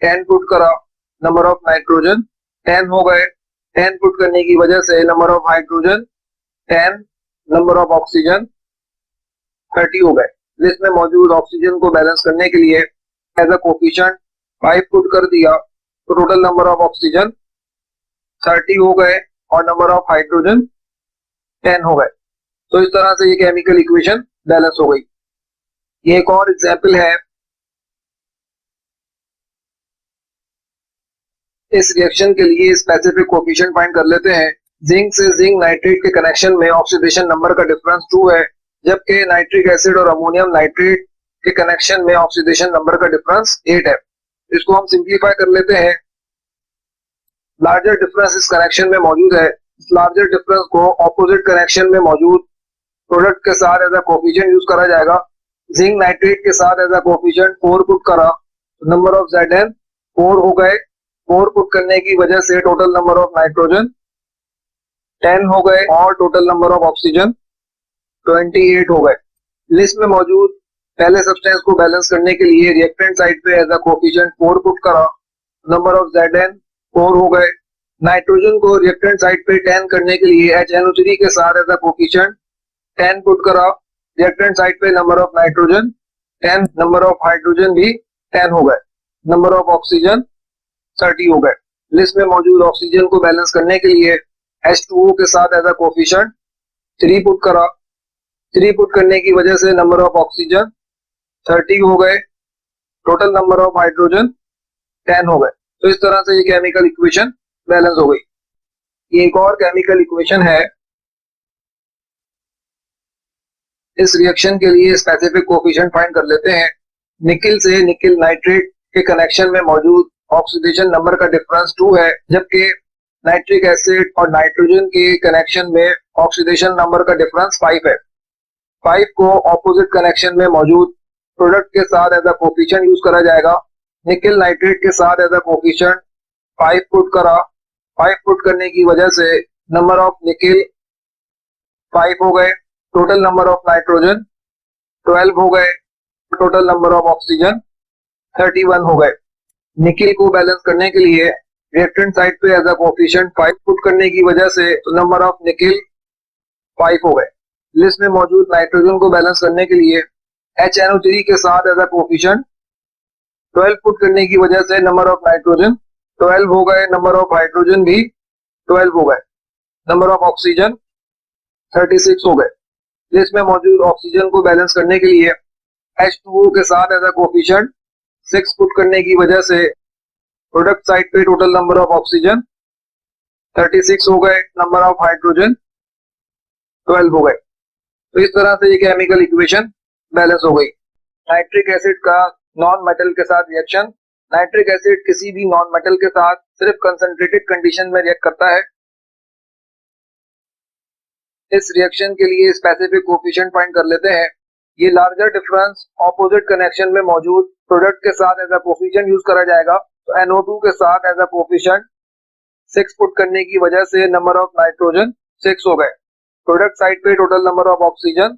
10 पुट करा, नंबर ऑफ नाइट्रोजन 10 हो गए। 10 पुट करने की वजह से number of hydrogen 10, number of oxygen 30 हो गए। लिस्ट में मौजूद ऑक्सीजन को बैलेंस करने के लिए एज अ कोफिशिएंट 5 पुट कर दिया, तो टोटल नंबर ऑफ ऑक्सीजन 30 हो गए और नंबर ऑफ हाइड्रोजन 10 हो गए। तो इस तरह से ये केमिकल इक्वेशन बैलेंस हो गई। ये एक और एग्जाम्पल है। इस रिएक्शन के लिए स्पेसिफिक कोफिशिएंट फाइंड कर लेते हैं। जिंक से जिंक नाइट्रेट के कनेक्शन में ऑक्सीडेशन नंबर का डिफरेंस 2 है, जबकि नाइट्रिक एसिड और अमोनियम नाइट्रेट के कनेक्शन में ऑक्सीडेशन नंबर का डिफरेंस 8 है। इसको हम सिंप्लीफाई कर लेते हैं। लार्जर डिफरेंस इस कनेक्शन में मौजूद है। इस लार्जर डिफरेंस को ऑपोजिट कनेक्शन में मौजूद प्रोडक्ट के साथ एज अ कोफिशिएंट यूज करा जाएगा। जिंक नाइट्रेट के साथ एज अ कोफिशिएंट 4 पुट करा, नंबर ऑफ Zn 4 हो गए। 4 पुट करने की वजह से टोटल नंबर ऑफ नाइट्रोजन 10 हो गए और टोटल नंबर ऑफ ऑक्सीजन 28 हो गए। लिस्ट में मौजूद पहले सब्सटेंस को बैलेंस करने के लिए रिएक्टेंट साइड पे एज अ कोफिशिएंट 4 पुट करा, नंबर ऑफ Zn 4 हो गए। नाइट्रोजन को रिएक्टेंट साइड पे 10 करने के लिए HNO3 के साथ एज अ कोफिशिएंट 10 पुट करा, रिएक्टेंट साइड पे number of nitrogen 10, number of hydrogen भी 10 हो गए। नंबर ऑफ ऑक्सीजन 30 हो गए। लिस्ट में मौजूद ऑक्सीजन को बैलेंस करने के लिए H2O के साथ एज अ कोफिशिएंट 3 पुट करा। 3 पुट करने की वजह से नंबर ऑफ ऑक्सीजन 30 हो गए। टोटल नंबर ऑफ हाइड्रोजन 10 हो गए। तो इस तरह से ये केमिकल इक्वेशन बैलेंस हो गई। ये एक और केमिकल इक्वेशन है। इस रिएक्शन के लिए स्पेसिफिक कोफिशिएंट फाइंड कर लेते हैं। निकिल से निकिल नाइट्रेट के कनेक्शन में मौजूद ऑक्सीडेशन नंबर का डिफरेंस 2 है, जबकि नाइट्रिक एसिड और नाइट्रोजन के कनेक्शन में ऑक्सीडेशन नंबर का डिफरेंस 5 है। 5 को ऑपोजिट कनेक्शन में मौजूद प्रोडक्ट के साथ एज अ कोफिशिएंट यूज करा जाएगा। निकिल नाइट्रेट के साथ एज अ कोफिशिएंट 5 पुट करा। 5 पुट करने की वजह से नंबर ऑफ निकिल 5 हो गए। टोटल नंबर ऑफ नाइट्रोजन 12 हो गए। टोटल नंबर ऑफ ऑक्सीजन 31 हो गए। निकिल को बैलेंस करने के लिए रिएक्टेंट साइड पे एज अ कोफिशिएंट 5 पुट करने की वजह से नंबर ऑफ निकिल 5 हो गए। लिस्ट में मौजूद नाइट्रोजन को बैलेंस करने के लिए HNO3 के साथ एज अ कोफिशिएंट 12 पुट करने की वजह से नंबर ऑफ नाइट्रोजन 12 हो गए। नंबर ऑफ हाइड्रोजन भी 12 हो गए। नंबर ऑफ ऑक्सीजन 36 हो गए। लिस्ट में मौजूद ऑक्सीजन को बैलेंस करने के लिए H2O के साथ एज अ कोफिशिएंट 6 पुट करने की वजह से प्रोडक्ट साइड पे टोटल नंबर ऑफ ऑक्सीजन 36 हो गए, नंबर ऑफ हाइड्रोजन 12 हो गए। तो इस तरह से ये केमिकल इक्वेशन बैलेंस हो गई। नाइट्रिक एसिड का नॉन मेटल के साथ रिएक्शन। नाइट्रिक एसिड किसी भी नॉन मेटल के साथ सिर्फ कंसंट्रेटेड कंडीशन में रिएक्ट करता है। इस रिएक्शन के लिए स्पेसिफिक कोफिशिएंट फाइंड कर लेते हैं। ये लार्जर डिफरेंस ऑपोजिट कनेक्शन में मौजूद प्रोडक्ट के साथ एज अ कोफिशिएंट यूज करा जाएगा। तो NO2 के साथ एज अ कोफिशिएंट 6 पुट करने की वजह से नंबर ऑफ नाइट्रोजन 6 हो गए। प्रोडक्ट साइड पे टोटल नंबर ऑफ ऑक्सीजन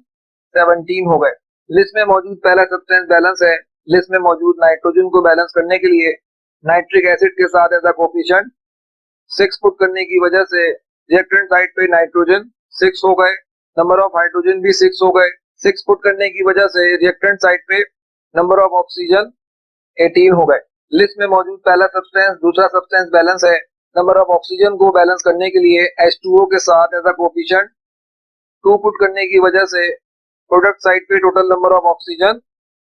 17 हो गए। लिस्ट में मौजूद पहला सब्सटेंस बैलेंस है। लिस्ट में मौजूद नाइट्रोजन को बैलेंस करने के लिए नाइट्रिक एसिड के साथ एज अ कोफिशिएंट 6 पुट करने की वजह से रिएक्टेंट साइड पे नाइट्रोजन 6 हो गए, नंबर ऑफ हाइड्रोजन भी 6 हो गए। 6 पुट करने की वजह से रिएक्टेंट साइड पे नंबर ऑफ ऑक्सीजन 18 हो गए। लिस्ट में मौजूद पहला सब्सटेंस दूसरा सब्सटेंस बैलेंस है। नंबर ऑफ ऑक्सीजन को बैलेंस करने के लिए H2O के साथ एज अ कोफिशिएंट 2 पुट करने की वजह से प्रोडक्ट साइड पे टोटल नंबर ऑफ ऑक्सीजन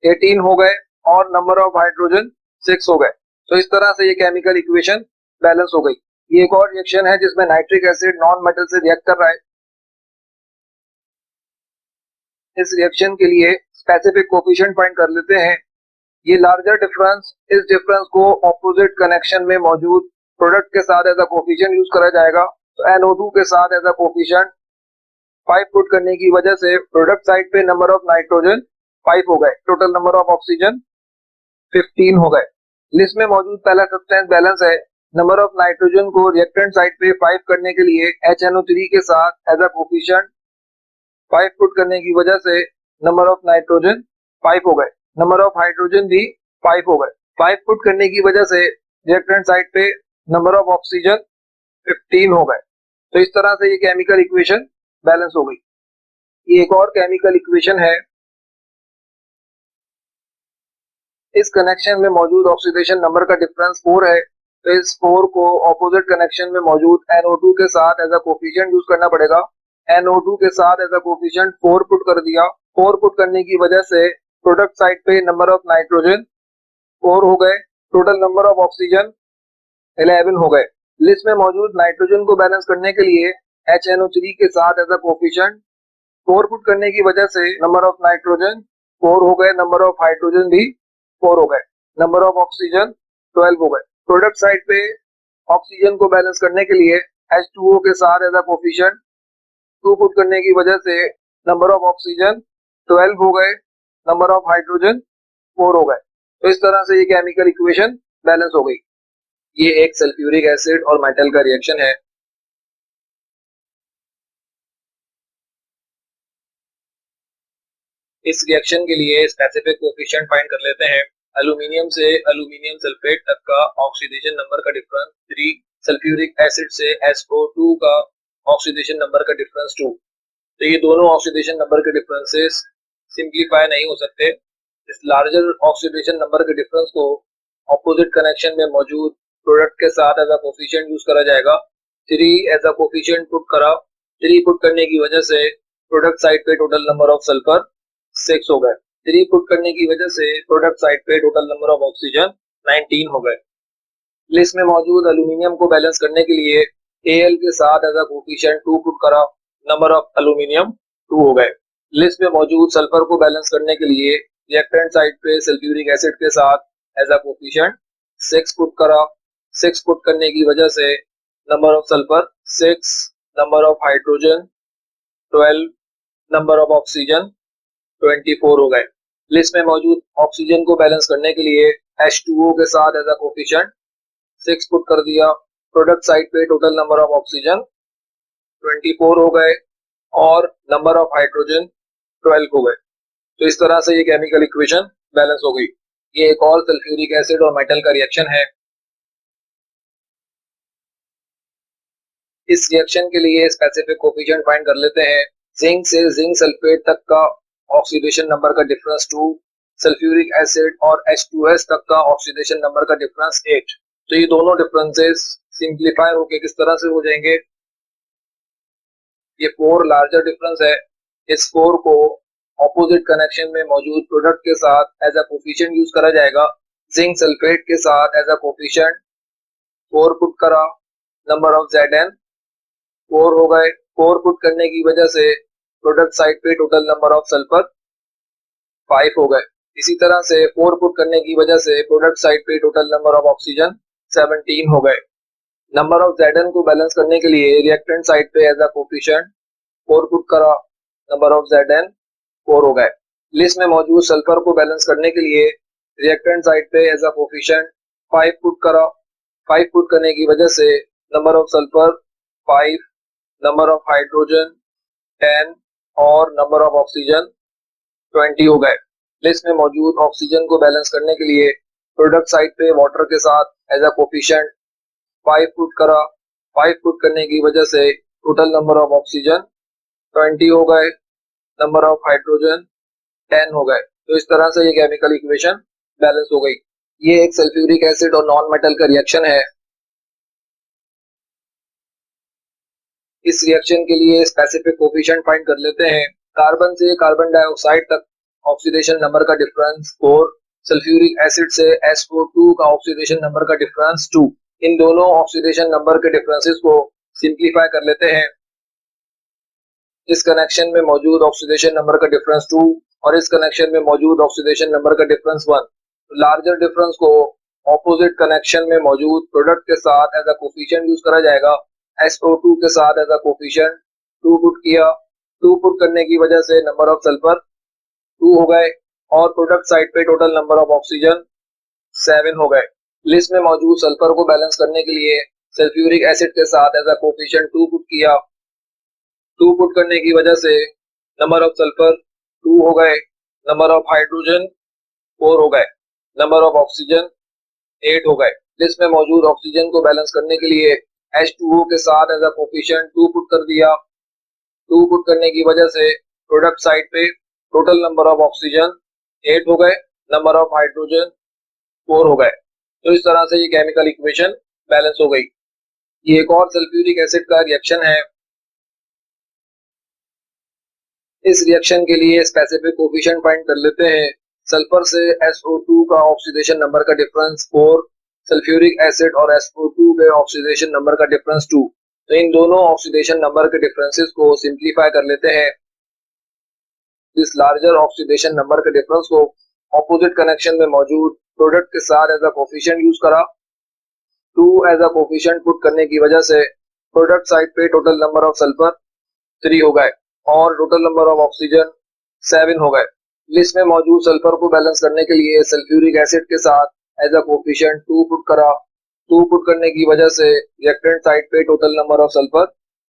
18 हो गए और नंबर ऑफ हाइड्रोजन 6 हो गए। तो इस तरह से ये केमिकल इक्वेशन बैलेंस हो गई। ये एक और रिएक्शन है जिसमें नाइट्रिक एसिड नॉन मेटल से रिएक्ट कर रहा है। इस रिएक्शन के लिए स्पेसिफिक कोफिशिएंट फाइंड कर लेते हैं। ये लार्जर डिफरेंस, इस डिफरेंस को ऑपोजिट कनेक्शन में मौजूद प्रोडक्ट के साथ एज अ कोफिशिएंट यूज करा जाएगा। तो NO2 के साथ एज अ कोफिशिएंट 5 पुट करने की वजह से प्रोडक्ट साइड पे नंबर ऑफ नाइट्रोजन 5 हो गए, टोटल नंबर ऑफ ऑक्सीजन 15 हो गए। लिस्ट में मौजूद पहला सब्सटेंस बैलेंस है। नंबर ऑफ नाइट्रोजन को रिएक्टेंट साइड पे 5 करने के लिए HNO3 के साथ एज अ कोफिशिएंट 5 पुट करने की वजह से नंबर ऑफ नाइट्रोजन 5 हो गए, नंबर ऑफ हाइड्रोजन भी 5 हो गए। 5 पुट करने की वजह से रिएक्टेंट साइड पे नंबर ऑफ ऑक्सीजन 15 हो गए। तो इस तरह से ये केमिकल इक्वेशन बैलेंस हो गई। ये एक और केमिकल इक्वेशन है। इस कनेक्शन में मौजूद ऑक्सीडेशन नंबर का डिफरेंस 4 है। तो इस 4 को ऑपोजिट कनेक्शन में मौजूद NO2 के साथ एज अ कोफिशिएंट यूज करना पड़ेगा। NO2 के साथ एज अ कोफिशिएंट 4 पुट कर दिया। 4 पुट करने की वजह से प्रोडक्ट साइड पे नंबर ऑफ नाइट्रोजन 4 हो गए, टोटल नंबर ऑफ ऑक्सीजन 11 हो गए। लिस्ट में मौजूद नाइट्रोजन को बैलेंस करने के लिए HNO3 के साथ एज अ कोफिशिएंट 4 पुट करने की वजह से नंबर ऑफ नाइट्रोजन 4 हो गए, नंबर ऑफ हाइड्रोजन भी 4 हो गए, नंबर ऑफ ऑक्सीजन 12 हो गए। प्रोडक्ट साइड पे ऑक्सीजन को बैलेंस करने के लिए H2O के साथ एज अ कोफिशिएंट 2 पुट करने की वजह से नंबर ऑफ ऑक्सीजन 12 हो गए, नंबर ऑफ हाइड्रोजन 4 हो गए। तो इस तरह से ये केमिकल इक्वेशन बैलेंस हो गई। ये एक सल्फ्यूरिक एसिड और मेटल का रिएक्शन है। इस रिएक्शन के लिए स्पेसिफिक कोफिशिएंट फाइंड कर लेते हैं। एल्यूमिनियम से एल्यूमिनियम सल्फेट तक का ऑक्सीडेशन नंबर का डिफरेंस 3, सल्फ्यूरिक एसिड से SO2 का ऑक्सीडेशन नंबर का डिफरेंस 2। तो ये दोनों ऑक्सीडेशन नंबर के डिफरेंसेस सिंप्लीफाई नहीं हो सकते। इस लार्जर ऑक्सीडेशन नंबर के डिफरेंस को ऑपोजिट कनेक्शन में मौजूद प्रोडक्ट के साथ एज अ कोफिशिएंट यूज करा जाएगा। 3 एज अ कोफिशिएंट पुट करा। 3 पुट करने की वजह से प्रोडक्ट साइड पे टोटल नंबर ऑफ सल्फर 6 हो गए। 3 पुट करने की वजह से प्रोडक्ट साइड पे टोटल नंबर ऑफ ऑक्सीजन 19 हो गए। लिस्ट में मौजूद एल्यूमिनियम को बैलेंस करने के लिए Al के साथ एज अ कोफिशिएंट 2 पुट करा, नंबर ऑफ एल्यूमिनियम 2 हो गए। लिस्ट में मौजूद सल्फर को बैलेंस करने के लिए रिएक्टेंट साइड पे सल्फ्यूरिक एसिड के साथ एज अ कोफिशिएंट 6 पुट करा। 6 पुट करने की वजह से number of sulphur 6, number of hydrogen 12, number of oxygen 24 हो गए। लिस्ट में मौजूद ऑक्सीजन को बैलेंस करने के लिए H2O के साथ एज अ कोफिशिएंट 6 पुट कर दिया। प्रोडक्ट साइड पे टोटल नंबर ऑफ ऑक्सीजन 24 हो गए और नंबर ऑफ हाइड्रोजन 12 हो गए। तो इस तरह से ये केमिकल इक्वेशन बैलेंस हो गई। ये एक और सल्फ्यूरिक एसिड और मेटल का रिएक्शन है। इस रिएक्शन के लिए स्पेसिफिक कोफिशिएंट फाइंड कर लेते हैं। जिंक से जिंक सल्फेट तक का ऑक्सीडेशन नंबर का डिफरेंस 2, सल्फ्यूरिक एसिड और H2S तक का ऑक्सीडेशन नंबर का डिफरेंस 8। तो ये दोनों डिफरेंसेस सिंप्लीफाई होके किस तरह से हो जाएंगे, ये 4 लार्जर डिफरेंस है। इस 4 को ऑपोजिट कनेक्शन में मौजूद प्रोडक्ट के साथ एज अ कोफिशिएंट यूज करा जाएगा। जिंक सल्फेट के साथ एज अ कोफिशिएंट 4 पुट करा, नंबर ऑफ Zn 4 हो गए। 4 पुट करने की वजह से प्रोडक्ट साइड पे टोटल नंबर ऑफ सल्फर 5 हो गए। इसी तरह से 4 पुट करने की वजह से प्रोडक्ट साइड पे टोटल नंबर ऑफ ऑक्सीजन 17 हो गए। नंबर ऑफ Zn को बैलेंस करने के लिए रिएक्टेंट साइड पे एज अ कोफिशिएंट 4 पुट करा, नंबर ऑफ Zn 4 हो गए। लिस्ट में मौजूद सल्फर को बैलेंस करने के लिए रिएक्टेंट साइड पे एज अ कोफिशिएंट 5 पुट करा। 5 पुट करने की वजह से number of sulphur 5, number of hydrogen 10 और नंबर ऑफ ऑक्सीजन 20 हो गए। लिस्ट में मौजूद ऑक्सीजन को बैलेंस करने के लिए प्रोडक्ट साइड पे वाटर के साथ एज अ कोफिशिएंट 5 पुट करा। 5 पुट करने की वजह से टोटल नंबर ऑफ ऑक्सीजन 20 हो गए, नंबर ऑफ हाइड्रोजन 10 हो गए। तो इस तरह से ये केमिकल इक्वेशन बैलेंस हो गई। ये एक सल्फ्यूरिक एसिड और नॉन मेटल का रिएक्शन है। इस रिएक्शन के लिए स्पेसिफिक कोफिशिएंट फाइंड कर लेते हैं। कार्बन से कार्बन डाइऑक्साइड तक ऑक्सीडेशन नंबर का डिफरेंस 4, सल्फ्यूरिक एसिड से SO2 का ऑक्सीडेशन नंबर का डिफरेंस 2। इन दोनों ऑक्सीडेशन नंबर के डिफरेंसेस को सिंप्लीफाई कर लेते हैं। इस कनेक्शन में मौजूद ऑक्सीडेशन नंबर का डिफरेंस 2 और इस कनेक्शन में मौजूद ऑक्सीडेशन नंबर का डिफरेंस 1। लार्जर डिफरेंस को ऑपोजिट कनेक्शन में मौजूद प्रोडक्ट के साथ एज अ कोफिशिएंट यूज करा जाएगा। SO2 के साथ एज अ कोफिशिएंट 2 पुट किया। 2 पुट करने की वजह से नंबर ऑफ सल्फर 2 हो गए और प्रोडक्ट साइड पे टोटल नंबर ऑफ ऑक्सीजन 7 हो गए। लिस्ट में मौजूद सल्फर को बैलेंस करने के लिए सल्फ्यूरिक एसिड के साथ एज अ कोफिशिएंट 2 पुट किया। 2 पुट करने की वजह से नंबर ऑफ सल्फर 2 हो गए, नंबर ऑफ हाइड्रोजन 4 हो गए, नंबर ऑफ ऑक्सीजन 8 हो गए। लिस्ट में मौजूद ऑक्सीजन को बैलेंस करने के लिए H2O के साथ एज अ कोफिशिएंट 2 पुट कर दिया। 2 पुट करने की वजह से प्रोडक्ट साइड पे टोटल नंबर ऑफ ऑक्सीजन 8 हो गए, नंबर ऑफ हाइड्रोजन 4 हो गए। तो इस तरह से ये केमिकल इक्वेशन बैलेंस हो गई। ये एक और सल्फ्यूरिक एसिड का रिएक्शन है। इस रिएक्शन के लिए स्पेसिफिक कोफिशिएंट फाइंड कर लेते हैं। सल्फर से SO2 का ऑक्सीडेशन नंबर का डिफरेंस 4, सल्फ्यूरिक एसिड और SO2 के ऑक्सीडेशन नंबर का डिफरेंस 2। तो इन दोनों ऑक्सीडेशन नंबर के डिफरेंसेस को सिंप्लीफाई कर लेते हैं। इस लार्जर ऑक्सीडेशन नंबर के डिफरेंस को ऑपोजिट कनेक्शन में मौजूद प्रोडक्ट के साथ एज अ कोफिशिएंट यूज करा। 2 एज अ कोफिशिएंट पुट करने की वजह से प्रोडक्ट साइड पे टोटल नंबर ऑफ सल्फर 3 हो गए और टोटल नंबर ऑफ ऑक्सीजन 7 हो गए। लिस्ट में मौजूद सल्फर को बैलेंस करने के लिए सल्फ्यूरिक एसिड के साथ एज अ कोफिशिएंट 2 पुट करा। 2 पुट करने की वजह से रिएक्टेंट साइड पे टोटल नंबर ऑफ सल्फर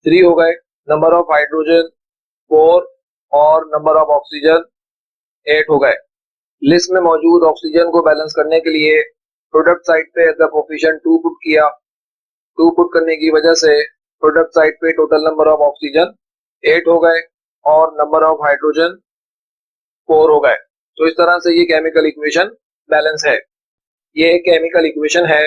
3 हो गए, नंबर ऑफ हाइड्रोजन 4 और नंबर ऑफ ऑक्सीजन 8 हो गए। लिस्ट में मौजूद ऑक्सीजन को बैलेंस करने के लिए प्रोडक्ट साइड पे एज अ कोफिशिएंट 2 पुट किया। 2 पुट करने की वजह से प्रोडक्ट साइड पे टोटल नंबर ऑफ ऑक्सीजन 8 हो गए और नंबर ऑफ हाइड्रोजन 4 हो गए। तो इस तरह से ये केमिकल इक्वेशन बैलेंस है। ये एक केमिकल इक्वेशन है।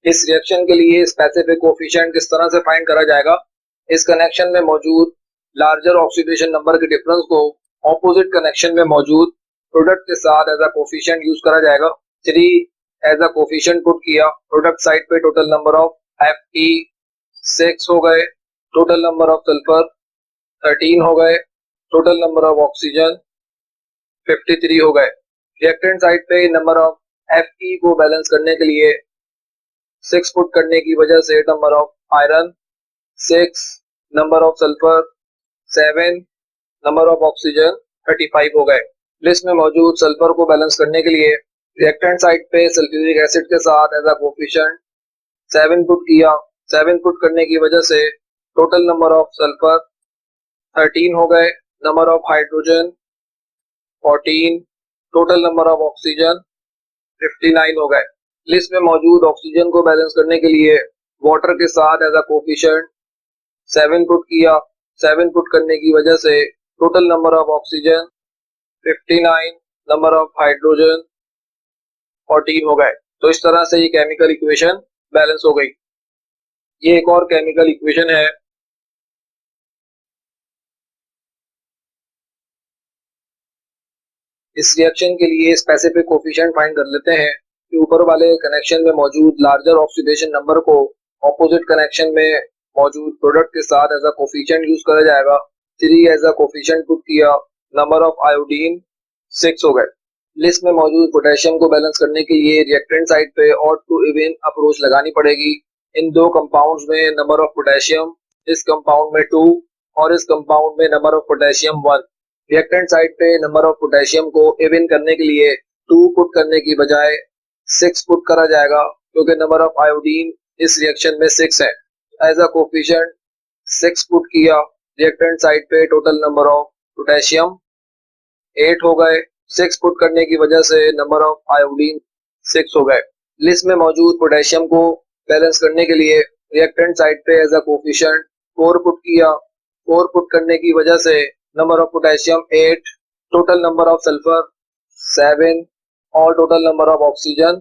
इस रिएक्शन के लिए स्पेसिफिक कोफिशिएंट किस तरह से फाइंड करा जाएगा? इस कनेक्शन में मौजूद लार्जर ऑक्सीडेशन नंबर के डिफरेंस को ऑपोजिट कनेक्शन में मौजूद प्रोडक्ट के साथ एज अ कोफिशिएंट यूज करा जाएगा। 3 एज अ कोफिशिएंट पुट किया। प्रोडक्ट साइड पे टोटल नंबर ऑफ Fe 6 हो गए, टोटल नंबर ऑफ सल्फर 13 हो गए, टोटल नंबर ऑफ ऑक्सीजन 53 हो गए। रिएक्टेंट साइड पे नंबर ऑफ Fe को बैलेंस करने के लिए 6 पुट करने की वजह से number of iron 6, number of sulphur 7, number of oxygen 35 हो गए। लिस्ट में मौजूद सल्फर को बैलेंस करने के लिए रिएक्टेंट साइड पे सल्फ्यूरिक एसिड के साथ एज अ कोफिशिएंट 7 पुट किया। 7 पुट करने की वजह से टोटल नंबर ऑफ सल्फर 13 हो गए, number of hydrogen 14, total number of oxygen 59 हो गए। लिस्ट में मौजूद ऑक्सीजन को बैलेंस करने के लिए वाटर के साथ एज अ कोफिशिएंट 7 पुट किया। 7 पुट करने की वजह से total number of oxygen 59, number of hydrogen 14 हो गए। तो इस तरह से ये केमिकल इक्वेशन बैलेंस हो गई। ये एक और केमिकल इक्वेशन है। इस रिएक्शन के लिए स्पेसिफिक कोफिशिएंट फाइंड कर लेते हैं। कि ऊपर वाले कनेक्शन में मौजूद लार्जर ऑक्सीडेशन नंबर को ऑपोजिट कनेक्शन में मौजूद प्रोडक्ट के साथ एज अ कोफिशिएंट यूज करा जाएगा। 3 एज अ कोफिशिएंट पुट किया, नंबर ऑफ आयोडीन 6 हो गए। लिस्ट में मौजूद पोटेशियम को बैलेंस करने के लिए रिएक्टेंट साइड पे ऑड टू इवन अप्रोच लगानी पड़ेगी। इन दो कंपाउंड्स में नंबर ऑफ पोटेशियम, इस कंपाउंड में 2 और इस कंपाउंड में number of potassium 1। Reactant side पे नंबर ऑफ पोटेशियम को इवन करने के लिए 2 पुट करने की बजाय 6 पुट करा जाएगा, क्योंकि नंबर ऑफ आयोडीन इस रिएक्शन में 6 है। एज अ कोफिशिएंट 6 पुट किया, रिएक्टेंट साइड पे टोटल नंबर ऑफ पोटेशियम 8 हो गए। 6 पुट करने की वजह से नंबर ऑफ आयोडीन 6 हो गए। लिस्ट में मौजूद पोटेशियम को बैलेंस करने के लिए रिएक्टेंट साइड पे एज अ कोफिशिएंट 4 पुट किया। 4 पुट करने की वजह से number of potassium 8, total number of sulphur 7 और टोटल नंबर ऑफ ऑक्सीजन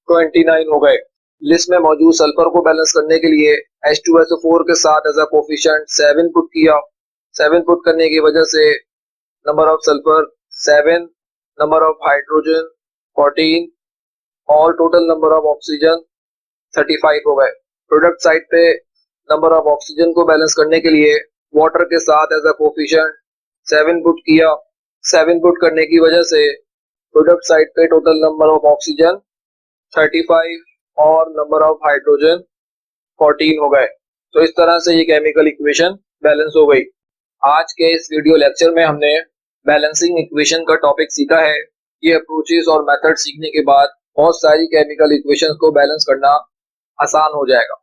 29 हो गए। लिस्ट में मौजूद सल्फर को बैलेंस करने के लिए H2SO4 के साथ एज अ कोफिशिएंट 7 पुट किया। 7 पुट करने की वजह से number of sulphur 7, number of hydrogen 14 और टोटल नंबर ऑफ ऑक्सीजन 35 हो गए। प्रोडक्ट साइड पे नंबर ऑफ ऑक्सीजन को बैलेंस करने के लिए वाटर के साथ एज अ कोफिशिएंट 7 पुट किया। 7 पुट करने की वजह से प्रोडक्ट साइड पे टोटल नंबर ऑफ ऑक्सीजन 35 और नंबर ऑफ हाइड्रोजन 14 हो गए। तो इस तरह से ये केमिकल इक्वेशन बैलेंस हो गई। आज के इस वीडियो लेक्चर में हमने बैलेंसिंग इक्वेशन का टॉपिक सीखा है। ये अप्रोचेस और मेथड सीखने के बाद बहुत सारी केमिकल इक्वेशंस को बैलेंस करना आसान हो जाएगा।